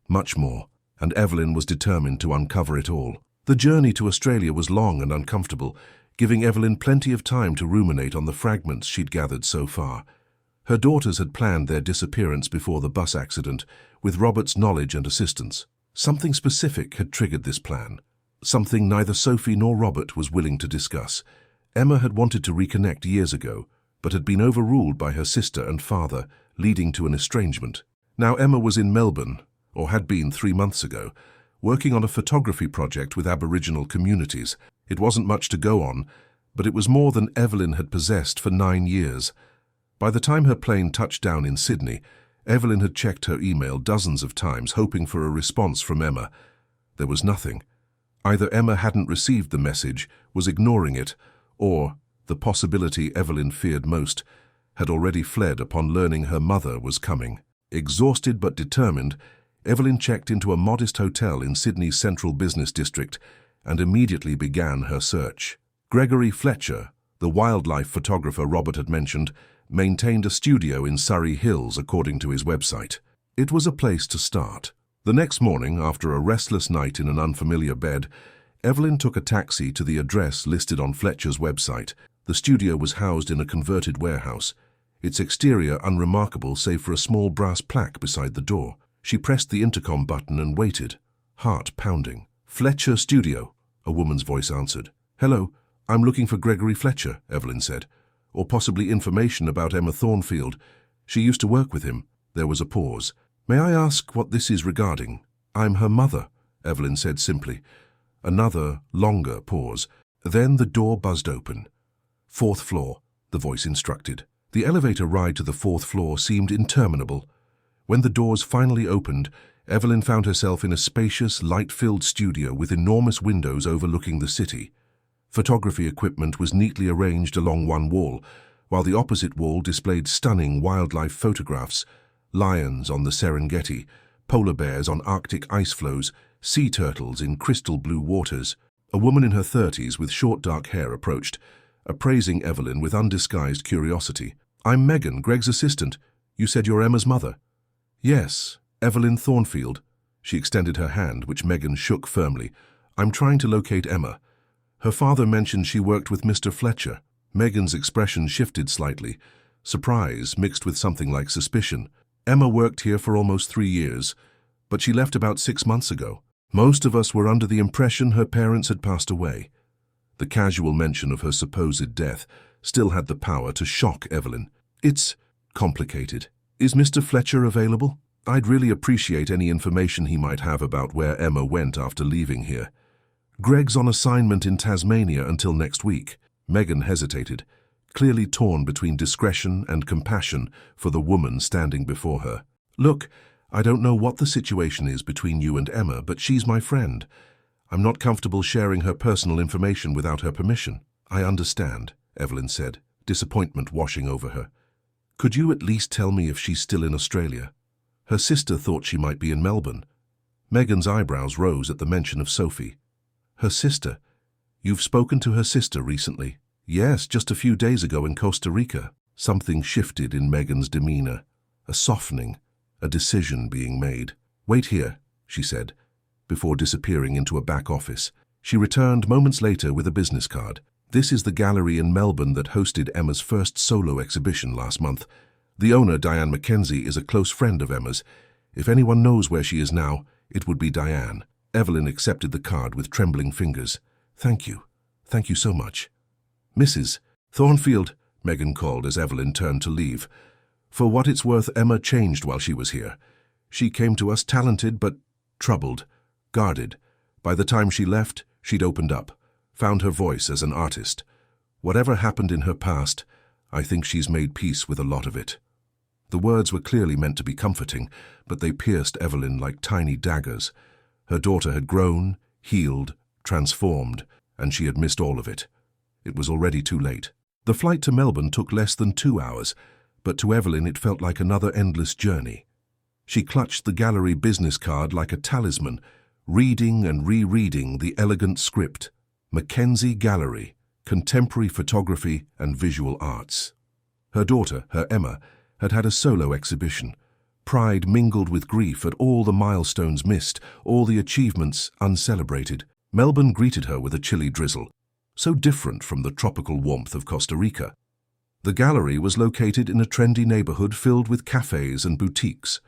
Much more, and Evelyn was determined to uncover it all. The journey to Australia was long and uncomfortable, giving Evelyn plenty of time to ruminate on the fragments she'd gathered so far. Her daughters had planned their disappearance before the bus accident, with Robert's knowledge and assistance. Something specific had triggered this plan, something neither Sophie nor Robert was willing to discuss. Emma had wanted to reconnect years ago, but had been overruled by her sister and father, leading to an estrangement. Now Emma was in Melbourne, or had been 3 months ago, working on a photography project with Aboriginal communities. It wasn't much to go on, but it was more than Evelyn had possessed for 9 years. By the time her plane touched down in Sydney, Evelyn had checked her email dozens of times, hoping for a response from Emma. There was nothing. Either Emma hadn't received the message, was ignoring it, or, the possibility Evelyn feared most, had already fled upon learning her mother was coming. Exhausted but determined, Evelyn checked into a modest hotel in Sydney's central business district and immediately began her search. Gregory Fletcher, the wildlife photographer Robert had mentioned, maintained a studio in Surrey Hills according to his website. It was a place to start. The next morning, after a restless night in an unfamiliar bed, Evelyn took a taxi to the address listed on Fletcher's website. The studio was housed in a converted warehouse, its exterior unremarkable save for a small brass plaque beside the door. She pressed the intercom button and waited, heart pounding. Fletcher Studio, a woman's voice answered. Hello, I'm looking for Gregory Fletcher, Evelyn said. Or possibly information about Emma Thornfield. She used to work with him. There was a pause. May I ask what this is regarding? I'm her mother, Evelyn said simply. Another, longer pause. Then the door buzzed open. 4th floor, the voice instructed. The elevator ride to the 4th floor seemed interminable. When the doors finally opened, Evelyn found herself in a spacious, light-filled studio with enormous windows overlooking the city. Photography equipment was neatly arranged along one wall, while the opposite wall displayed stunning wildlife photographs: lions on the Serengeti, polar bears on Arctic ice floes, sea turtles in crystal blue waters. A woman in her 30s with short dark hair approached, appraising Evelyn with undisguised curiosity. I'm Megan, Greg's assistant. You said you're Emma's mother. Yes, Evelyn Thornfield. She extended her hand, which Megan shook firmly. I'm trying to locate Emma. Her father mentioned she worked with Mr. Fletcher. Megan's expression shifted slightly, surprise mixed with something like suspicion. Emma worked here for almost 3 years, but she left about 6 months ago. Most of us were under the impression her parents had passed away. The casual mention of her supposed death still had the power to shock Evelyn. It's complicated. Is Mr. Fletcher available? I'd really appreciate any information he might have about where Emma went after leaving here. Greg's on assignment in Tasmania until next week. Megan hesitated, clearly torn between discretion and compassion for the woman standing before her. Look, I don't know what the situation is between you and Emma, but she's my friend. I'm not comfortable sharing her personal information without her permission. I understand, Evelyn said, disappointment washing over her. Could you at least tell me if she's still in Australia? Her sister thought she might be in Melbourne. Megan's eyebrows rose at the mention of Sophie. Her sister? You've spoken to her sister recently? Yes, just a few days ago in Costa Rica. Something shifted in Megan's demeanor. A softening, a decision being made. Wait here, she said, before disappearing into a back office. She returned moments later with a business card. This is the gallery in Melbourne that hosted Emma's first solo exhibition last month. The owner, Diane Mackenzie, is a close friend of Emma's. If anyone knows where she is now, it would be Diane. Evelyn accepted the card with trembling fingers. Thank you. Thank you so much. Mrs. Thornfield, Megan called as Evelyn turned to leave. For what it's worth, Emma changed while she was here. She came to us talented but troubled, guarded. By the time she left, She'd opened up, found her voice as an artist. Whatever happened in her past, I think she's made peace with a lot of it. The words were clearly meant to be comforting, but they pierced Evelyn like tiny daggers. Her daughter had grown, healed, transformed, and she had missed all of it. It was already too late. The flight to Melbourne took less than 2 hours, but to Evelyn it felt like another endless journey. She clutched the gallery business card like a talisman, reading and rereading the elegant script. Mackenzie Gallery, Contemporary Photography and Visual Arts. Her daughter, her Emma, had had a solo exhibition. Pride mingled with grief at all the milestones missed, all the achievements uncelebrated. Melbourne greeted her with a chilly drizzle, so different from the tropical warmth of Costa Rica. The gallery was located in a trendy neighborhood filled with cafes and boutiques.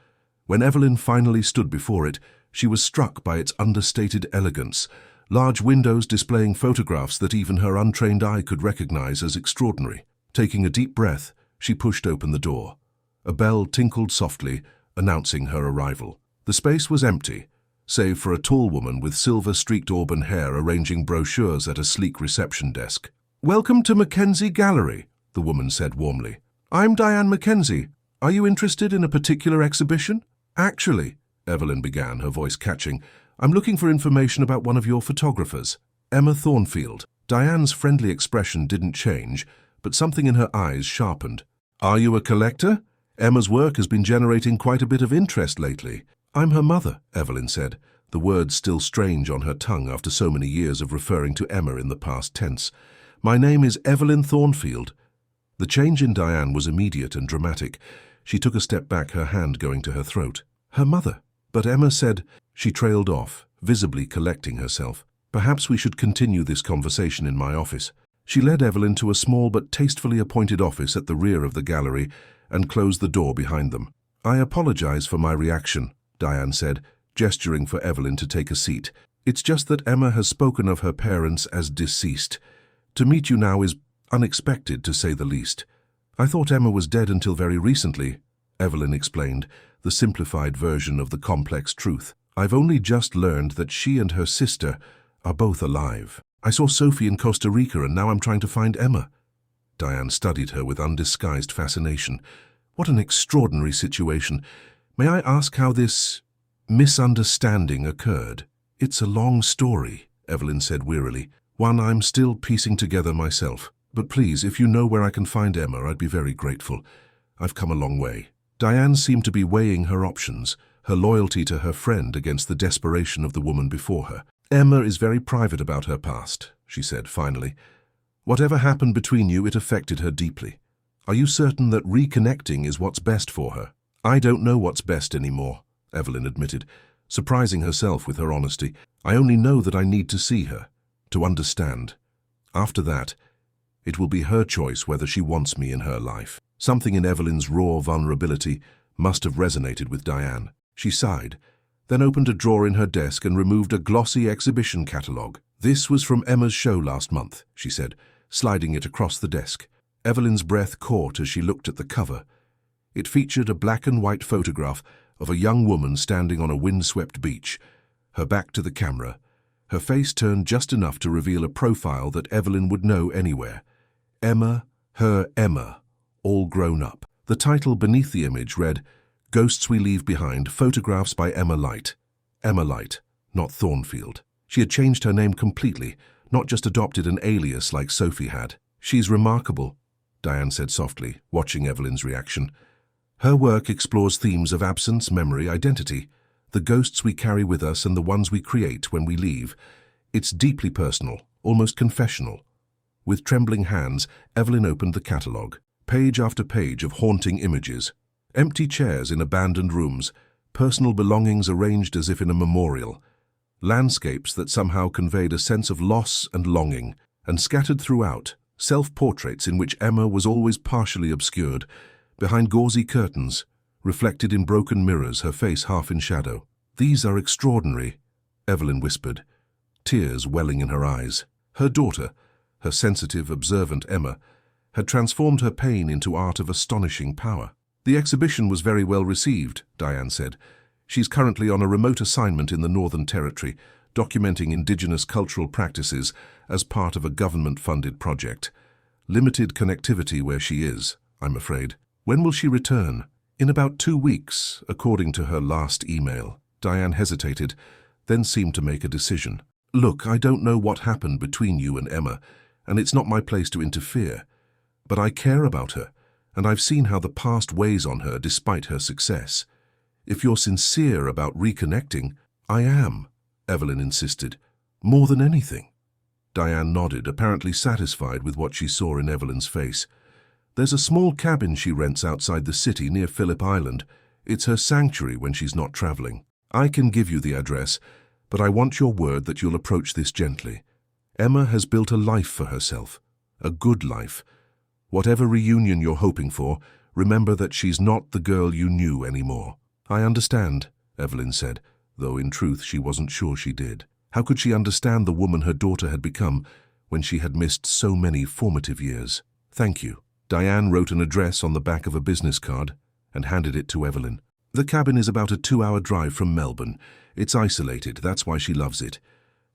When Evelyn finally stood before it, she was struck by its understated elegance, large windows displaying photographs that even her untrained eye could recognize as extraordinary. Taking a deep breath, she pushed open the door. A bell tinkled softly, announcing her arrival. The space was empty, save for a tall woman with silver-streaked auburn hair arranging brochures at a sleek reception desk. "Welcome to Mackenzie Gallery," the woman said warmly. "I'm Diane Mackenzie. Are you interested in a particular exhibition?" "Actually," Evelyn began, her voice catching, "I'm looking for information about one of your photographers, Emma Thornfield." Diane's friendly expression didn't change, but something in her eyes sharpened. "Are you a collector? Emma's work has been generating quite a bit of interest lately." "I'm her mother," Evelyn said, the words still strange on her tongue after so many years of referring to Emma in the past tense. "My name is Evelyn Thornfield." The change in Diane was immediate and dramatic. She took a step back, her hand going to her throat. "Her mother." But Emma said. She trailed off, visibly collecting herself. "Perhaps we should continue this conversation in my office." She led Evelyn to a small but tastefully appointed office at the rear of the gallery and closed the door behind them. "I apologize for my reaction," Diane said, gesturing for Evelyn to take a seat. "It's just that Emma has spoken of her parents as deceased. To meet you now is unexpected, to say the least." "I thought Emma was dead until very recently," Evelyn explained, the simplified version of the complex truth. "I've only just learned that she and her sister are both alive. I saw Sophie in Costa Rica and now I'm trying to find Emma." Diane studied her with undisguised fascination. "What an extraordinary situation. May I ask how this misunderstanding occurred?" "It's a long story," Evelyn said wearily, "one I'm still piecing together myself. But please, if you know where I can find Emma, I'd be very grateful. I've come a long way." Diane seemed to be weighing her options, her loyalty to her friend against the desperation of the woman before her. "Emma is very private about her past," she said finally. "Whatever happened between you, it affected her deeply. Are you certain that reconnecting is what's best for her?" "I don't know what's best anymore," Evelyn admitted, surprising herself with her honesty. "I only know that I need to see her, to understand. After that, it will be her choice whether she wants me in her life." Something in Evelyn's raw vulnerability must have resonated with Diane. She sighed, then opened a drawer in her desk and removed a glossy exhibition catalogue. "This was from Emma's show last month," she said, sliding it across the desk. Evelyn's breath caught as she looked at the cover. It featured a black and white photograph of a young woman standing on a windswept beach, her back to the camera, her face turned just enough to reveal a profile that Evelyn would know anywhere. Emma, her Emma, all grown up. The title beneath the image read, "Ghosts We Leave Behind, Photographs by Emma Light." Emma Light, not Thornfield. She had changed her name completely, not just adopted an alias like Sophie had. "She's remarkable," Diane said softly, watching Evelyn's reaction. "Her work explores themes of absence, memory, identity, the ghosts we carry with us and the ones we create when we leave. It's deeply personal, almost confessional." With trembling hands, Evelyn opened the catalogue. Page after page of haunting images. Empty chairs in abandoned rooms, personal belongings arranged as if in a memorial. Landscapes that somehow conveyed a sense of loss and longing, and scattered throughout, self-portraits in which Emma was always partially obscured, behind gauzy curtains, reflected in broken mirrors, her face half in shadow. "These are extraordinary," Evelyn whispered, tears welling in her eyes. Her daughter, her sensitive, observant Emma, had transformed her pain into art of astonishing power. "The exhibition was very well received," Diane said. "She's currently on a remote assignment in the Northern Territory, documenting indigenous cultural practices as part of a government-funded project. Limited connectivity where she is, I'm afraid. When will she return? In about 2 weeks, according to her last email. Diane hesitated, then seemed to make a decision. Look, I don't know what happened between you and Emma, and it's not my place to interfere. But I care about her, and I've seen how the past weighs on her despite her success. If you're sincere about reconnecting, I am, Evelyn insisted. More than anything. Diane nodded, apparently satisfied with what she saw in Evelyn's face. There's a small cabin she rents outside the city near Phillip Island. It's her sanctuary when she's not traveling. I can give you the address, but I want your word that you'll approach this gently. Emma has built a life for herself, a good life. Whatever reunion you're hoping for, remember that she's not the girl you knew anymore. I understand, Evelyn said, though in truth she wasn't sure she did. How could she understand the woman her daughter had become when she had missed so many formative years? Thank you. Diane wrote an address on the back of a business card and handed it to Evelyn. The cabin is about a 2-hour drive from Melbourne. It's isolated, that's why she loves it.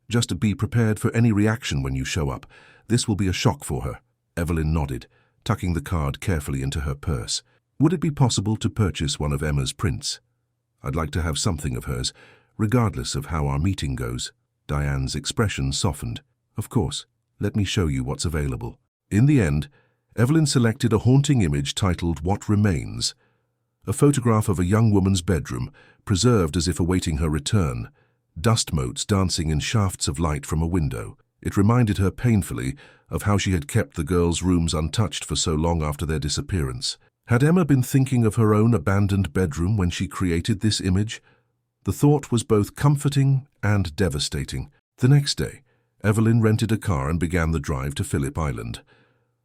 Just be prepared for any reaction when you show up. This will be a shock for her. Evelyn nodded, tucking the card carefully into her purse. Would it be possible to purchase one of Emma's prints? I'd like to have something of hers, regardless of how our meeting goes. Diane's expression softened. Of course, let me show you what's available. In the end, Evelyn selected a haunting image titled What Remains, a photograph of a young woman's bedroom, preserved as if awaiting her return, dust motes dancing in shafts of light from a window. It reminded her painfully of how she had kept the girls' rooms untouched for so long after their disappearance. Had Emma been thinking of her own abandoned bedroom when she created this image? The thought was both comforting and devastating. The next day, Evelyn rented a car and began the drive to Phillip Island.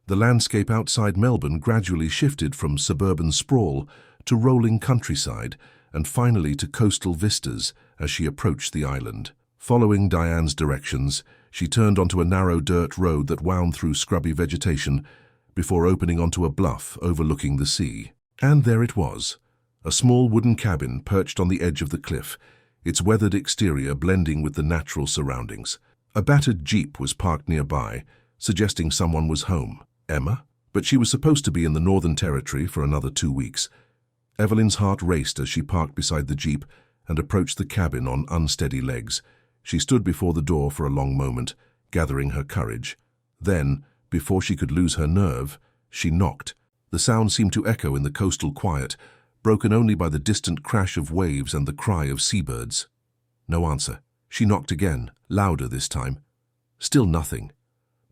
The landscape outside Melbourne gradually shifted from suburban sprawl to rolling countryside and finally to coastal vistas as she approached the island. Following Diane's directions, she turned onto a narrow dirt road that wound through scrubby vegetation before opening onto a bluff overlooking the sea. And there it was. A small wooden cabin perched on the edge of the cliff, its weathered exterior blending with the natural surroundings. A battered jeep was parked nearby, suggesting someone was home. Emma? But she was supposed to be in the Northern Territory for another 2 weeks. Evelyn's heart raced as she parked beside the jeep and approached the cabin on unsteady legs. She stood before the door for a long moment, gathering her courage. Then, before she could lose her nerve, she knocked. The sound seemed to echo in the coastal quiet, broken only by the distant crash of waves and the cry of seabirds. No answer. She knocked again, louder this time. Still nothing.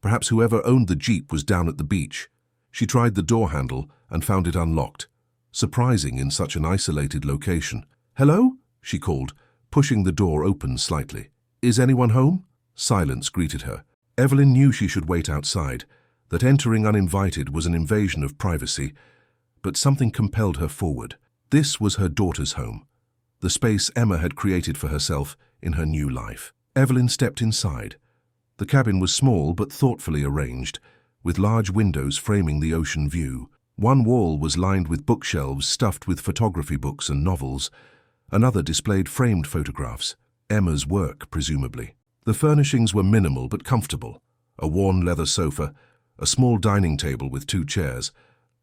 Perhaps whoever owned the jeep was down at the beach. She tried the door handle and found it unlocked. Surprising in such an isolated location. "Hello?" she called, pushing the door open slightly. "Is anyone home?" Silence greeted her. Evelyn knew she should wait outside, that entering uninvited was an invasion of privacy, but something compelled her forward. This was her daughter's home, the space Emma had created for herself in her new life. Evelyn stepped inside. The cabin was small but thoughtfully arranged, with large windows framing the ocean view. One wall was lined with bookshelves stuffed with photography books and novels. Another displayed framed photographs, Emma's work, presumably. The furnishings were minimal but comfortable. A worn leather sofa, a small dining table with 2 chairs,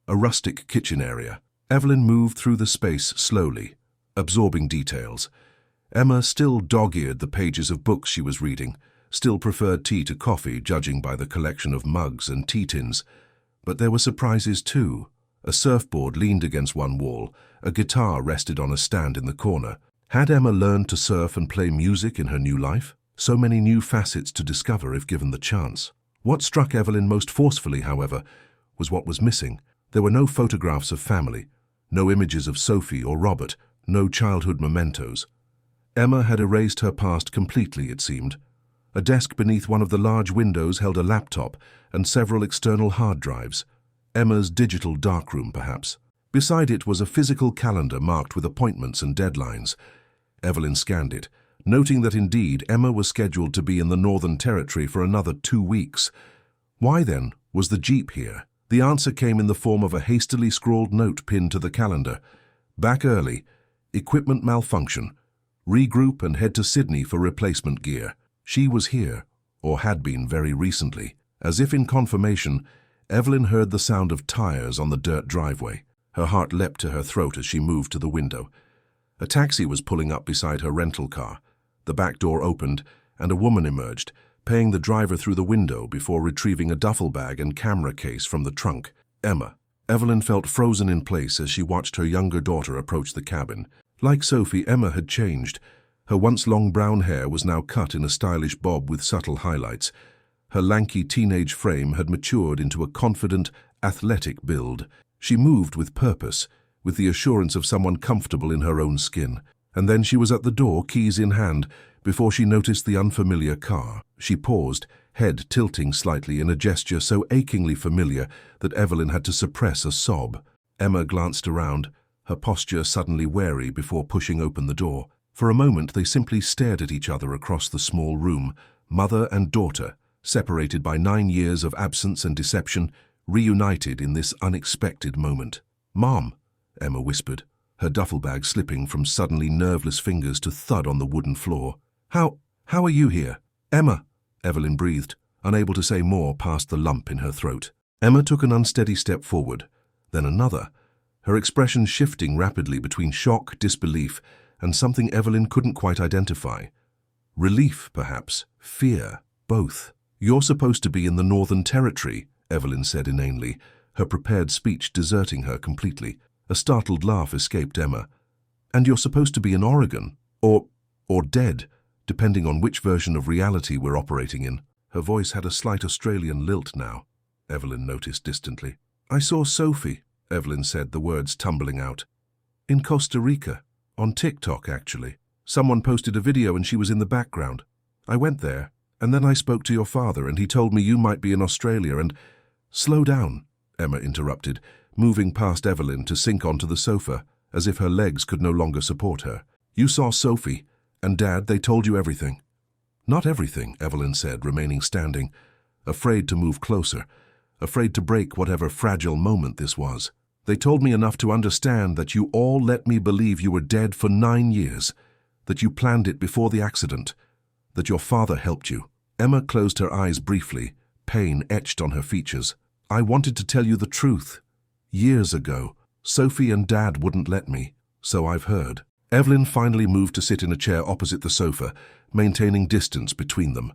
a rustic kitchen area. Evelyn moved through the space slowly, absorbing details. Emma still dog-eared the pages of books she was reading, still preferred tea to coffee, judging by the collection of mugs and tea tins. But there were surprises too. A surfboard leaned against one wall, a guitar rested on a stand in the corner. Had Emma learned to surf and play music in her new life? So many new facets to discover if given the chance. What struck Evelyn most forcefully, however, was what was missing. There were no photographs of family, no images of Sophie or Robert, no childhood mementos. Emma had erased her past completely, it seemed. A desk beneath one of the large windows held a laptop and several external hard drives. Emma's digital darkroom, perhaps. Beside it was a physical calendar marked with appointments and deadlines. Evelyn scanned it, noting that indeed Emma was scheduled to be in the Northern Territory for another 2 weeks. Why, then, was the jeep here? The answer came in the form of a hastily scrawled note pinned to the calendar. Back early. Equipment malfunction. regroup and head to Sydney for replacement gear. She was here, or had been very recently. As if in confirmation, Evelyn heard the sound of tires on the dirt driveway. Her heart leapt to her throat as she moved to the window. A taxi was pulling up beside her rental car. The back door opened, and a woman emerged, paying the driver through the window before retrieving a duffel bag and camera case from the trunk. Emma. Evelyn felt frozen in place as she watched her younger daughter approach the cabin. Like Sophie, Emma had changed. Her once long brown hair was now cut in a stylish bob with subtle highlights. Her lanky teenage frame had matured into a confident, athletic build. She moved with purpose, with the assurance of someone comfortable in her own skin. And then she was at the door, keys in hand, before she noticed the unfamiliar car. She paused, head tilting slightly in a gesture so achingly familiar that Evelyn had to suppress a sob. Emma glanced around, her posture suddenly wary before pushing open the door. For a moment they simply stared at each other across the small room, mother and daughter, separated by 9 years of absence and deception, reunited in this unexpected moment. "Mom," Emma whispered, her duffel bag slipping from suddenly nerveless fingers to thud on the wooden floor. How are you here?" "Emma," Evelyn breathed, unable to say more past the lump in her throat. Emma took an unsteady step forward, then another, her expression shifting rapidly between shock, disbelief, and something Evelyn couldn't quite identify. Relief, perhaps, fear, both. "You're supposed to be in the Northern Territory," Evelyn said inanely, her prepared speech deserting her completely. A startled laugh escaped Emma. "And you're supposed to be in Oregon, or dead, depending on which version of reality we're operating in." Her voice had a slight Australian lilt now, Evelyn noticed distantly. "I saw Sophie," Evelyn said, the words tumbling out. "In Costa Rica, on TikTok actually. Someone posted a video and she was in the background. I went there, and then I spoke to your father and he told me you might be in Australia and—" "Slow down," Emma interrupted, moving past Evelyn to sink onto the sofa, as if her legs could no longer support her. "You saw Sophie, and Dad, they told you everything." "Not everything," Evelyn said, remaining standing, afraid to move closer, afraid to break whatever fragile moment this was. "They told me enough to understand that you all let me believe you were dead for 9 years, that you planned it before the accident, that your father helped you." Emma closed her eyes briefly, pain etched on her features. "I wanted to tell you the truth. Years ago, Sophie and Dad wouldn't let me, so I've heard." Evelyn finally moved to sit in a chair opposite the sofa, maintaining distance between them.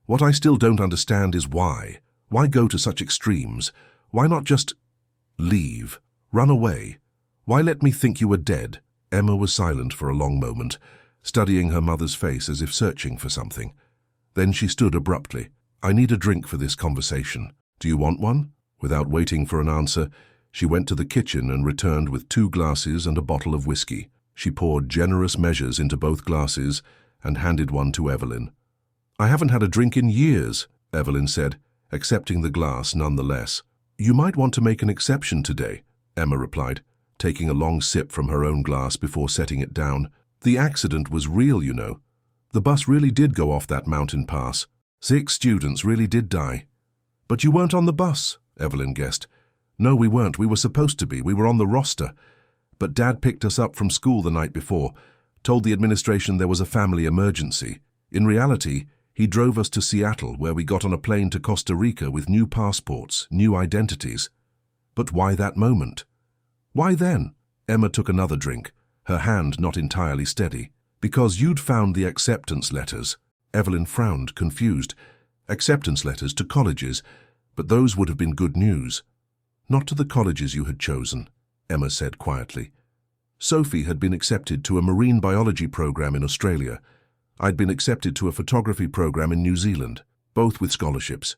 "What I still don't understand is why. Why go to such extremes? Why not just leave, run away? Why let me think you were dead?" Emma was silent for a long moment, studying her mother's face as if searching for something. Then she stood abruptly. "I need a drink for this conversation. Do you want one?" Without waiting for an answer, she went to the kitchen and returned with 2 glasses and a bottle of whiskey. She poured generous measures into both glasses and handed one to Evelyn. "I haven't had a drink in years," Evelyn said, accepting the glass nonetheless. "You might want to make an exception today," Emma replied, taking a long sip from her own glass before setting it down. "The accident was real, you know. The bus really did go off that mountain pass. 6 students really did die." "But you weren't on the bus," Evelyn guessed. "No, we weren't. We were supposed to be. We were on the roster. But Dad picked us up from school the night before, told the administration there was a family emergency. In reality, he drove us to Seattle, where we got on a plane to Costa Rica with new passports, new identities." "But why that moment?" "Why then?" Emma took another drink, her hand not entirely steady. "Because you'd found the acceptance letters." Evelyn frowned, confused. "Acceptance letters to colleges, but those would have been good news." "Not to the colleges you had chosen," Emma said quietly. "Sophie had been accepted to a marine biology program in Australia. I'd been accepted to a photography program in New Zealand, both with scholarships.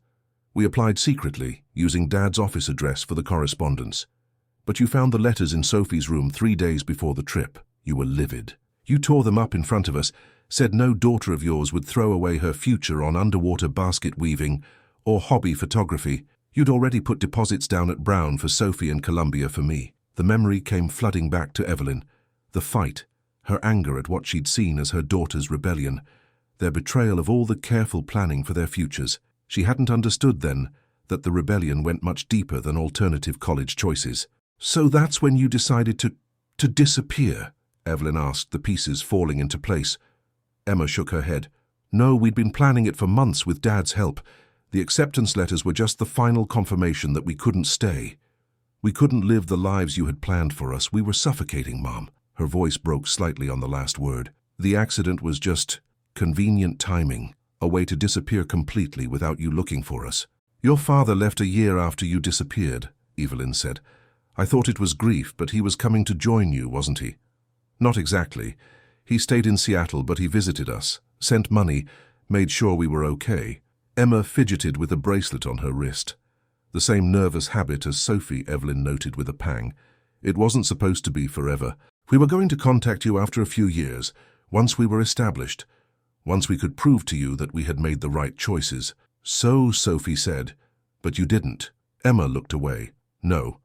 We applied secretly, using Dad's office address for the correspondence. But you found the letters in Sophie's room 3 days before the trip. You were livid. You tore them up in front of us, said no daughter of yours would throw away her future on underwater basket weaving or hobby photography. You'd already put deposits down at Brown for Sophie and Columbia for me." The memory came flooding back to Evelyn. The fight, her anger at what she'd seen as her daughter's rebellion, their betrayal of all the careful planning for their futures. She hadn't understood then that the rebellion went much deeper than alternative college choices. "So that's when you decided to disappear," Evelyn asked, the pieces falling into place. Emma shook her head. No, we'd been planning it for months with Dad's help. The acceptance letters were just the final confirmation that we couldn't stay. We couldn't live the lives you had planned for us. We were suffocating, Mom. Her voice broke slightly on the last word. The accident was just convenient timing, a way to disappear completely without you looking for us. Your father left a year after you disappeared, Evelyn said. I thought it was grief, but he was coming to join you, wasn't he? Not exactly. He stayed in Seattle, but he visited us, sent money, made sure we were okay. Emma fidgeted with a bracelet on her wrist. The same nervous habit as Sophie, Evelyn noted with a pang. It wasn't supposed to be forever. We were going to contact you after a few years, once we were established, once we could prove to you that we had made the right choices. So, Sophie said, but you didn't. Emma looked away. No,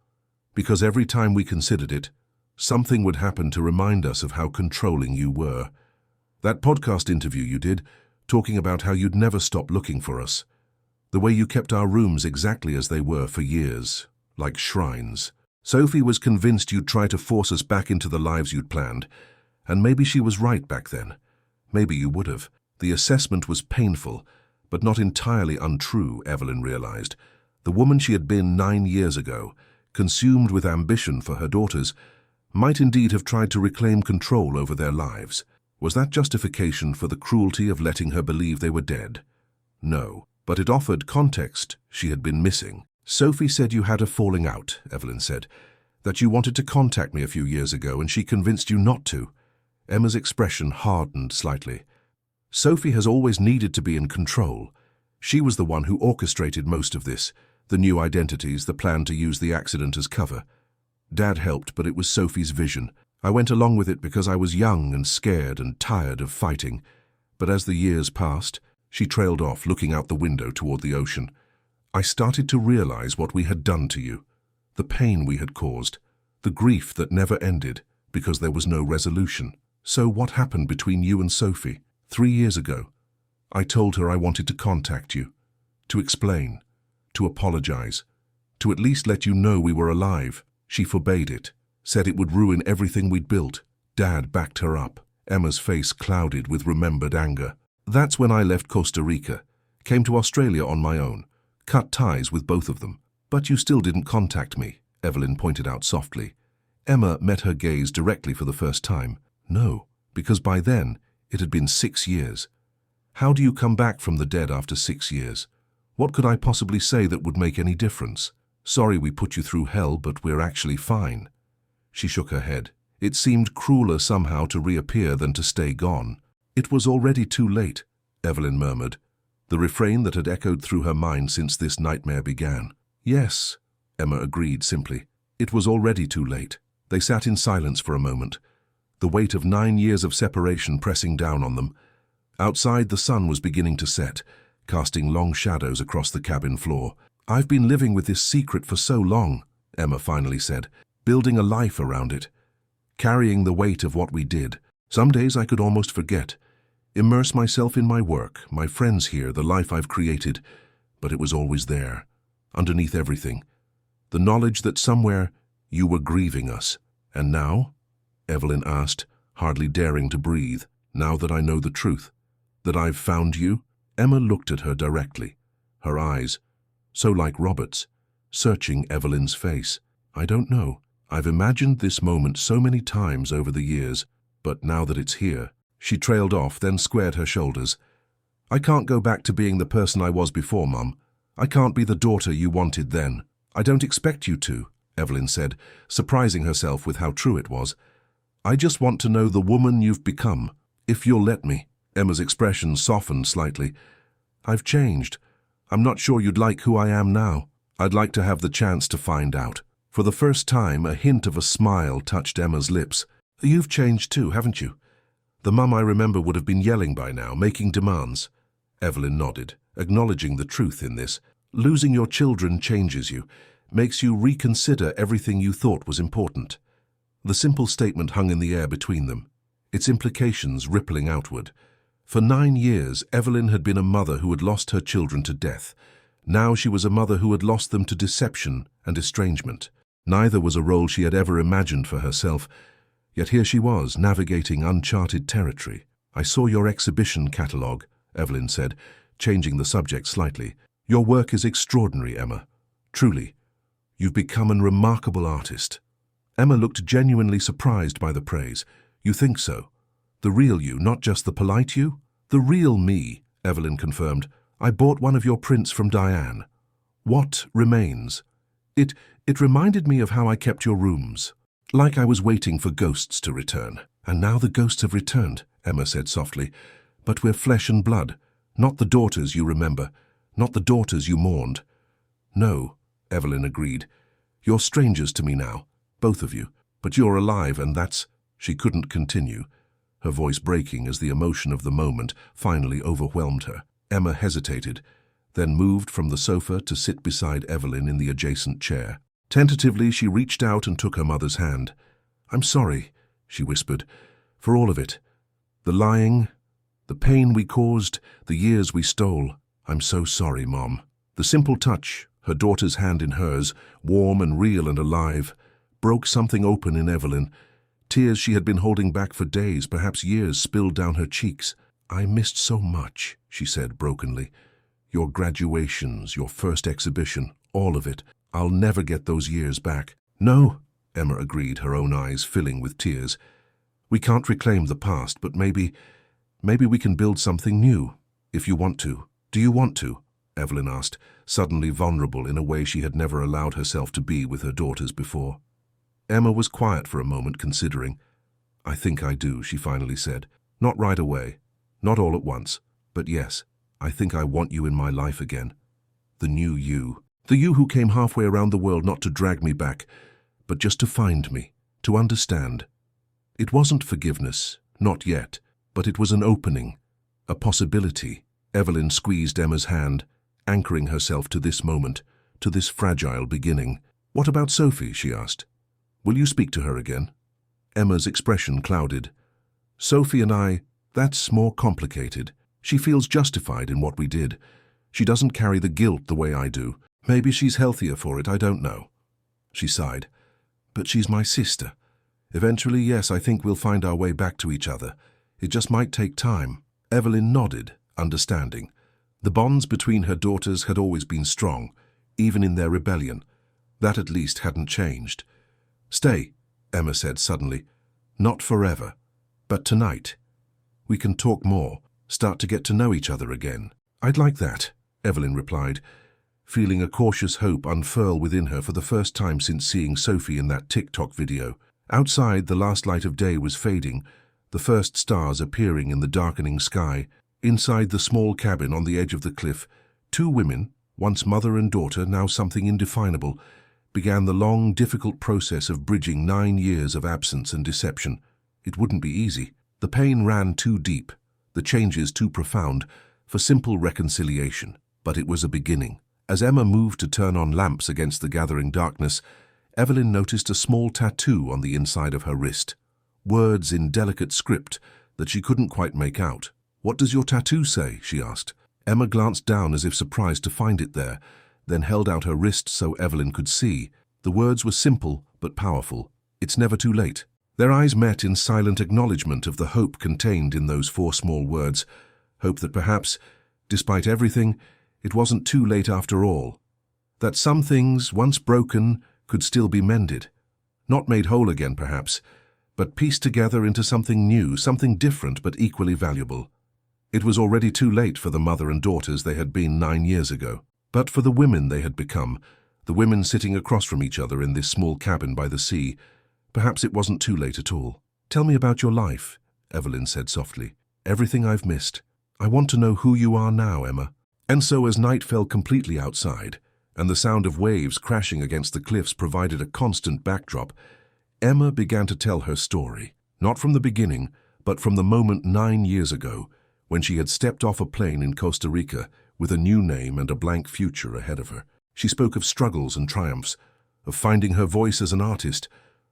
because every time we considered it, something would happen to remind us of how controlling you were. That podcast interview you did, talking about how you'd never stop looking for us. The way you kept our rooms exactly as they were for years, like shrines. Sophie was convinced you'd try to force us back into the lives you'd planned, and maybe she was right back then. Maybe you would have. The assessment was painful, but not entirely untrue, Evelyn realized. The woman she had been 9 years ago, consumed with ambition for her daughters, might indeed have tried to reclaim control over their lives. Was that justification for the cruelty of letting her believe they were dead? No, but it offered context she had been missing. Sophie said you had a falling out, Evelyn said, that you wanted to contact me a few years ago and she convinced you not to. Emma's expression hardened slightly. Sophie has always needed to be in control. She was the one who orchestrated most of this, the new identities, the plan to use the accident as cover. Dad helped, but it was Sophie's vision. I went along with it because I was young and scared and tired of fighting. But as the years passed, she trailed off, looking out the window toward the ocean. I started to realize what we had done to you, the pain we had caused, the grief that never ended because there was no resolution. So what happened between you and Sophie? 3 years ago, I told her I wanted to contact you, to explain, to apologize, to at least let you know we were alive. She forbade it, said it would ruin everything we'd built. Dad backed her up. Emma's face clouded with remembered anger. That's when I left Costa Rica, came to Australia on my own, cut ties with both of them. But you still didn't contact me, Evelyn pointed out softly. Emma met her gaze directly for the first time. No, because by then it had been 6 years. How do you come back from the dead after 6 years? What could I possibly say that would make any difference? Sorry we put you through hell, but we're actually fine. She shook her head. It seemed crueler somehow to reappear than to stay gone. It was already too late, Evelyn murmured, the refrain that had echoed through her mind since this nightmare began. Yes, Emma agreed simply. It was already too late. They sat in silence for a moment, the weight of 9 years of separation pressing down on them. Outside, the sun was beginning to set, casting long shadows across the cabin floor. I've been living with this secret for so long, Emma finally said, building a life around it, carrying the weight of what we did. Some days I could almost forget, immerse myself in my work, my friends here, the life I've created, but it was always there, underneath everything. The knowledge that somewhere you were grieving us. And now? Evelyn asked, hardly daring to breathe. Now that I know the truth, that I've found you? Emma looked at her directly, her eyes, so like Robert's, searching Evelyn's face. I don't know. I've imagined this moment so many times over the years, but now that it's here. She trailed off, then squared her shoulders. I can't go back to being the person I was before, Mum. I can't be the daughter you wanted then. I don't expect you to, Evelyn said, surprising herself with how true it was. I just want to know the woman you've become, if you'll let me. Emma's expression softened slightly. I've changed. I'm not sure you'd like who I am now. I'd like to have the chance to find out. For the first time, a hint of a smile touched Emma's lips. You've changed too, haven't you? The mum I remember would have been yelling by now, making demands. Evelyn nodded, acknowledging the truth in this. Losing your children changes you, makes you reconsider everything you thought was important. The simple statement hung in the air between them, its implications rippling outward. For 9 years, Evelyn had been a mother who had lost her children to death. Now she was a mother who had lost them to deception and estrangement. Neither was a role she had ever imagined for herself. Yet here she was, navigating uncharted territory. "I saw your exhibition catalogue," Evelyn said, changing the subject slightly. "Your work is extraordinary, Emma. Truly. You've become a remarkable artist." Emma looked genuinely surprised by the praise. "You think so? The real you, not just the polite you?" "The real me," Evelyn confirmed. "I bought one of your prints from Diane." "What remains?" It reminded me of how I kept your rooms. Like I was waiting for ghosts to return." "And now the ghosts have returned," Emma said softly. "But we're flesh and blood, not the daughters you remember, not the daughters you mourned." "No," Evelyn agreed. "You're strangers to me now, both of you. But you're alive, and that's—" She couldn't continue, her voice breaking as the emotion of the moment finally overwhelmed her. Emma hesitated, then moved from the sofa to sit beside Evelyn in the adjacent chair. Tentatively, she reached out and took her mother's hand. "I'm sorry," she whispered, "for all of it. The lying, the pain we caused, the years we stole. I'm so sorry, Mom." The simple touch, her daughter's hand in hers, warm and real and alive, broke something open in Evelyn. Tears she had been holding back for days, perhaps years, spilled down her cheeks. "I missed so much," she said brokenly. "Your graduations, your first exhibition, all of it. I'll never get those years back." "No," Emma agreed, her own eyes filling with tears. "We can't reclaim the past, but maybe we can build something new, if you want to." "Do you want to?" Evelyn asked, suddenly vulnerable in a way she had never allowed herself to be with her daughters before. Emma was quiet for a moment, considering. "I think I do," she finally said. "Not right away, not all at once, but yes, I think I want you in my life again. The new you. The you who came halfway around the world not to drag me back, but just to find me, to understand." It wasn't forgiveness, not yet, but it was an opening, a possibility. Evelyn squeezed Emma's hand, anchoring herself to this moment, to this fragile beginning. "What about Sophie?" she asked. "Will you speak to her again?" Emma's expression clouded. "Sophie and that's more complicated. She feels justified in what we did. She doesn't carry the guilt the way I do. Maybe she's healthier for it, I don't know." She sighed. "But she's my sister. Eventually, yes, I think we'll find our way back to each other. It just might take time." Evelyn nodded, understanding. The bonds between her daughters had always been strong, even in their rebellion. That at least hadn't changed. "Stay," Emma said suddenly. "Not forever, but tonight. We can talk more, start to get to know each other again." "I'd like that," Evelyn replied, feeling a cautious hope unfurl within her for the first time since seeing Sophie in that TikTok video. Outside, the last light of day was fading, the first stars appearing in the darkening sky. Inside the small cabin on the edge of the cliff, two women, once mother and daughter, now something indefinable, began the long, difficult process of bridging 9 years of absence and deception. It wouldn't be easy. The pain ran too deep, the changes too profound, for simple reconciliation. But it was a beginning. As Emma moved to turn on lamps against the gathering darkness, Evelyn noticed a small tattoo on the inside of her wrist. Words in delicate script that she couldn't quite make out. "What does your tattoo say?" she asked. Emma glanced down as if surprised to find it there, then held out her wrist so Evelyn could see. The words were simple but powerful. "It's never too late." Their eyes met in silent acknowledgement of the hope contained in those 4 small words. Hope that perhaps, despite everything, it wasn't too late after all. That some things, once broken, could still be mended. Not made whole again, perhaps, but pieced together into something new, something different but equally valuable. It was already too late for the mother and daughters they had been 9 years ago. But for the women they had become, the women sitting across from each other in this small cabin by the sea, perhaps it wasn't too late at all. "Tell me about your life," Evelyn said softly. "Everything I've missed. I want to know who you are now, Emma." And so as night fell completely outside, and the sound of waves crashing against the cliffs provided a constant backdrop, Emma began to tell her story, not from the beginning, but from the moment 9 years ago, when she had stepped off a plane in Costa Rica with a new name and a blank future ahead of her. She spoke of struggles and triumphs, of finding her voice as an artist,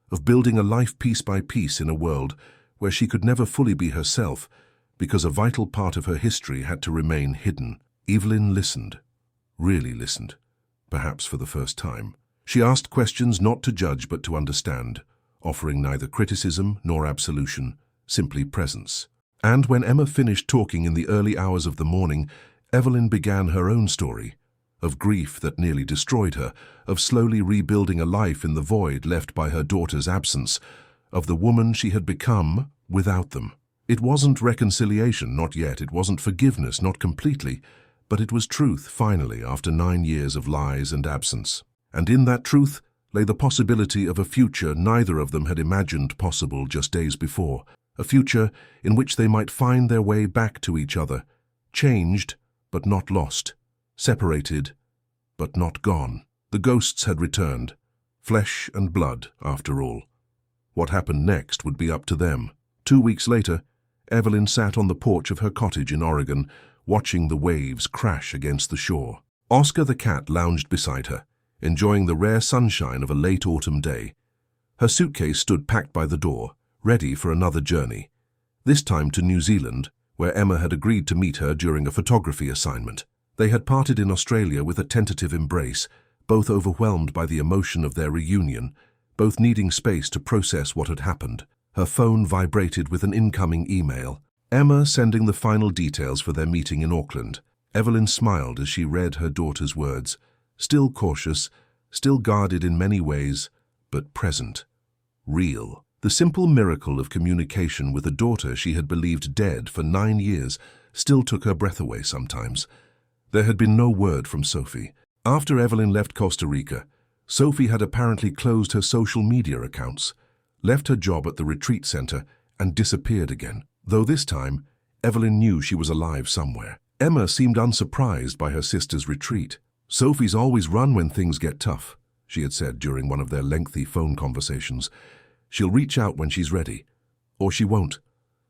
of building a life piece by piece in a world where she could never fully be herself because a vital part of her history had to remain hidden. Evelyn listened, really listened, perhaps for the first time. She asked questions not to judge but to understand, offering neither criticism nor absolution, simply presence. And when Emma finished talking in the early hours of the morning, Evelyn began her own story, of grief that nearly destroyed her, of slowly rebuilding a life in the void left by her daughter's absence, of the woman she had become without them. It wasn't reconciliation, not yet. It wasn't forgiveness, not completely. But it was truth, finally, after 9 years of lies and absence. And in that truth lay the possibility of a future neither of them had imagined possible just days before. A future in which they might find their way back to each other, changed but not lost, separated but not gone. The ghosts had returned, flesh and blood after all. What happened next would be up to them. 2 weeks later, Evelyn sat on the porch of her cottage in Oregon, watching the waves crash against the shore. Oscar the cat lounged beside her, enjoying the rare sunshine of a late autumn day. Her suitcase stood packed by the door, ready for another journey, this time to New Zealand, where Emma had agreed to meet her during a photography assignment. They had parted in Australia with a tentative embrace, both overwhelmed by the emotion of their reunion, both needing space to process what had happened. Her phone vibrated with an incoming email. Emma sending the final details for their meeting in Auckland. Evelyn smiled as she read her daughter's words, still cautious, still guarded in many ways, but present, real. The simple miracle of communication with a daughter she had believed dead for 9 years still took her breath away sometimes. There had been no word from Sophie. After Evelyn left Costa Rica, Sophie had apparently closed her social media accounts, left her job at the retreat center, and disappeared again. Though this time, Evelyn knew she was alive somewhere. Emma seemed unsurprised by her sister's retreat. "Sophie's always run when things get tough," she had said during one of their lengthy phone conversations. "She'll reach out when she's ready. Or she won't.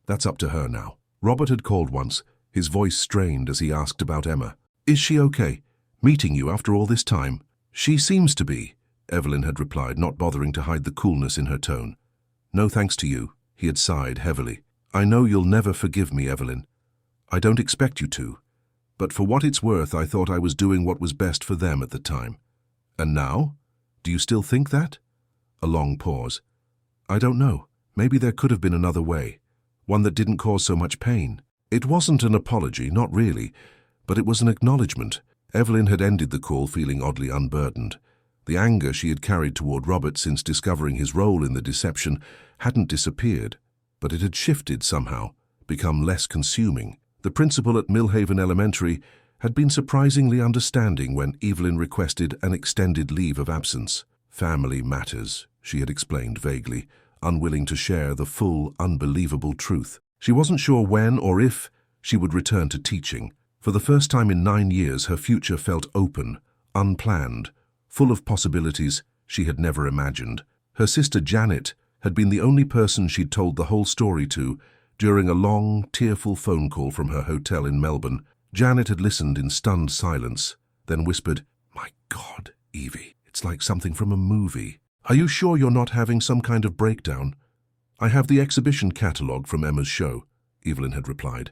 That's up to her now." Robert had called once, his voice strained as he asked about Emma. "Is she okay? Meeting you after all this time?" "She seems to be," Evelyn had replied, not bothering to hide the coolness in her tone. "No thanks to you," he had sighed heavily. "I know you'll never forgive me, Evelyn. I don't expect you to. But for what it's worth, I thought I was doing what was best for them at the time. And now? Do you still think that?" A long pause. "I don't know. Maybe there could have been another way. One that didn't cause so much pain." It wasn't an apology, not really, but it was an acknowledgement. Evelyn had ended the call feeling oddly unburdened. The anger she had carried toward Robert since discovering his role in the deception hadn't disappeared, but it had shifted somehow, become less consuming. The principal at Millhaven Elementary had been surprisingly understanding when Evelyn requested an extended leave of absence. "Family matters," she had explained vaguely, unwilling to share the full, unbelievable truth. She wasn't sure when or if she would return to teaching. For the first time in 9 years, her future felt open, unplanned, full of possibilities she had never imagined. Her sister Janet had been the only person she'd told the whole story to during a long, tearful phone call from her hotel in Melbourne. Janet had listened in stunned silence, then whispered, "My God, Evie, it's like something from a movie. Are you sure you're not having some kind of breakdown?" "I have the exhibition catalogue from Emma's show," Evelyn had replied.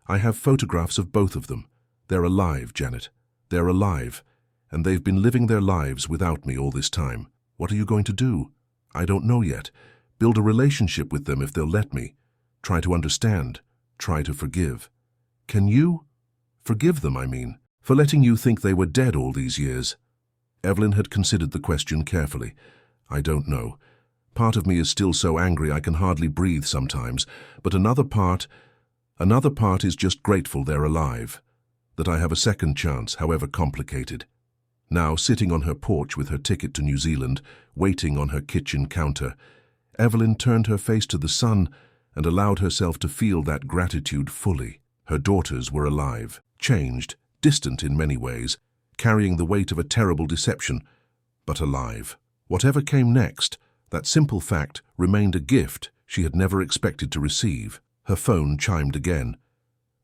"I have photographs of both of them. They're alive, Janet. They're alive, and they've been living their lives without me all this time. What are you going to do?" "I don't know yet. Build a relationship with them if they'll let me. Try to understand. Try to forgive." "Can you?" "Forgive them, I mean, for letting you think they were dead all these years." Evelyn had considered the question carefully. "I don't know. Part of me is still so angry I can hardly breathe sometimes, but another part is just grateful they're alive, that I have a second chance, however complicated." Now, sitting on her porch with her ticket to New Zealand, waiting on her kitchen counter, Evelyn turned her face to the sun and allowed herself to feel that gratitude fully. Her daughters were alive, changed, distant in many ways, carrying the weight of a terrible deception, but alive. Whatever came next, that simple fact remained a gift she had never expected to receive. Her phone chimed again.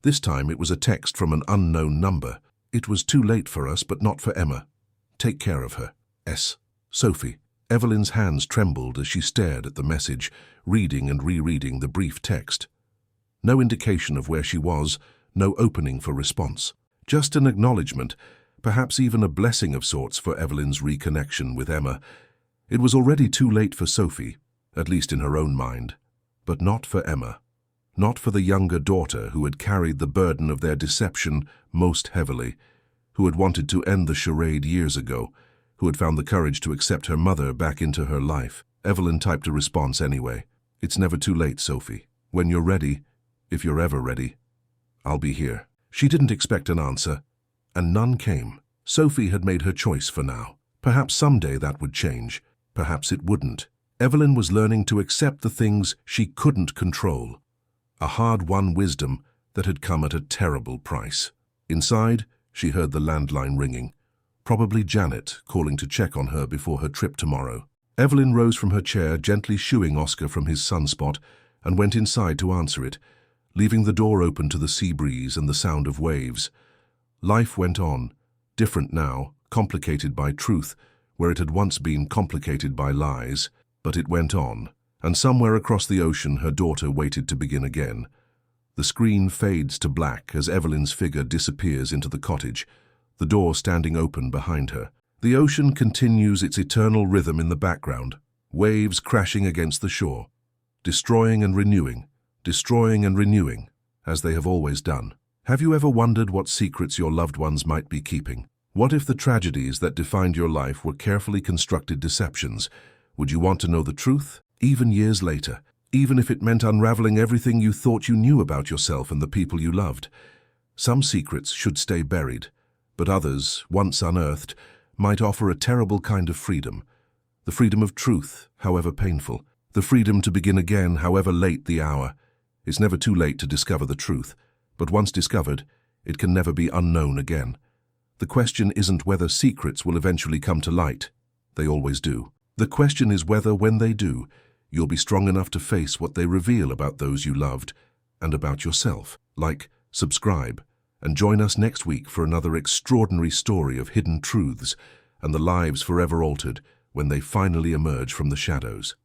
This time it was a text from an unknown number. "It was too late for us, but not for Emma. Take care of her. S. Sophie." Evelyn's hands trembled as she stared at the message, reading and rereading the brief text. No indication of where she was, no opening for response. Just an acknowledgement, perhaps even a blessing of sorts for Evelyn's reconnection with Emma. It was already too late for Sophie, at least in her own mind. But not for Emma. Not for the younger daughter who had carried the burden of their deception most heavily, who had wanted to end the charade years ago, who had found the courage to accept her mother back into her life. Evelyn typed a response anyway. "It's never too late, Sophie. When you're ready, if you're ever ready, I'll be here." She didn't expect an answer, and none came. Sophie had made her choice for now. Perhaps someday that would change. Perhaps it wouldn't. Evelyn was learning to accept the things she couldn't control. A hard-won wisdom that had come at a terrible price. Inside, she heard the landline ringing. Probably Janet calling to check on her before her trip tomorrow. Evelyn rose from her chair, gently shooing Oscar from his sunspot, and went inside to answer it, leaving the door open to the sea breeze and the sound of waves. Life went on, different now, complicated by truth, where it had once been complicated by lies. But it went on, and somewhere across the ocean her daughter waited to begin again. The screen fades to black as Evelyn's figure disappears into the cottage, the door standing open behind her. The ocean continues its eternal rhythm in the background, waves crashing against the shore, destroying and renewing, as they have always done. Have you ever wondered what secrets your loved ones might be keeping? What if the tragedies that defined your life were carefully constructed deceptions? Would you want to know the truth, even years later, even if it meant unraveling everything you thought you knew about yourself and the people you loved? Some secrets should stay buried, but others, once unearthed, might offer a terrible kind of freedom. The freedom of truth, however painful. The freedom to begin again, however late the hour. It's never too late to discover the truth, but once discovered, it can never be unknown again. The question isn't whether secrets will eventually come to light. They always do. The question is whether, when they do, you'll be strong enough to face what they reveal about those you loved and about yourself. Like, subscribe, and join us next week for another extraordinary story of hidden truths and the lives forever altered when they finally emerge from the shadows.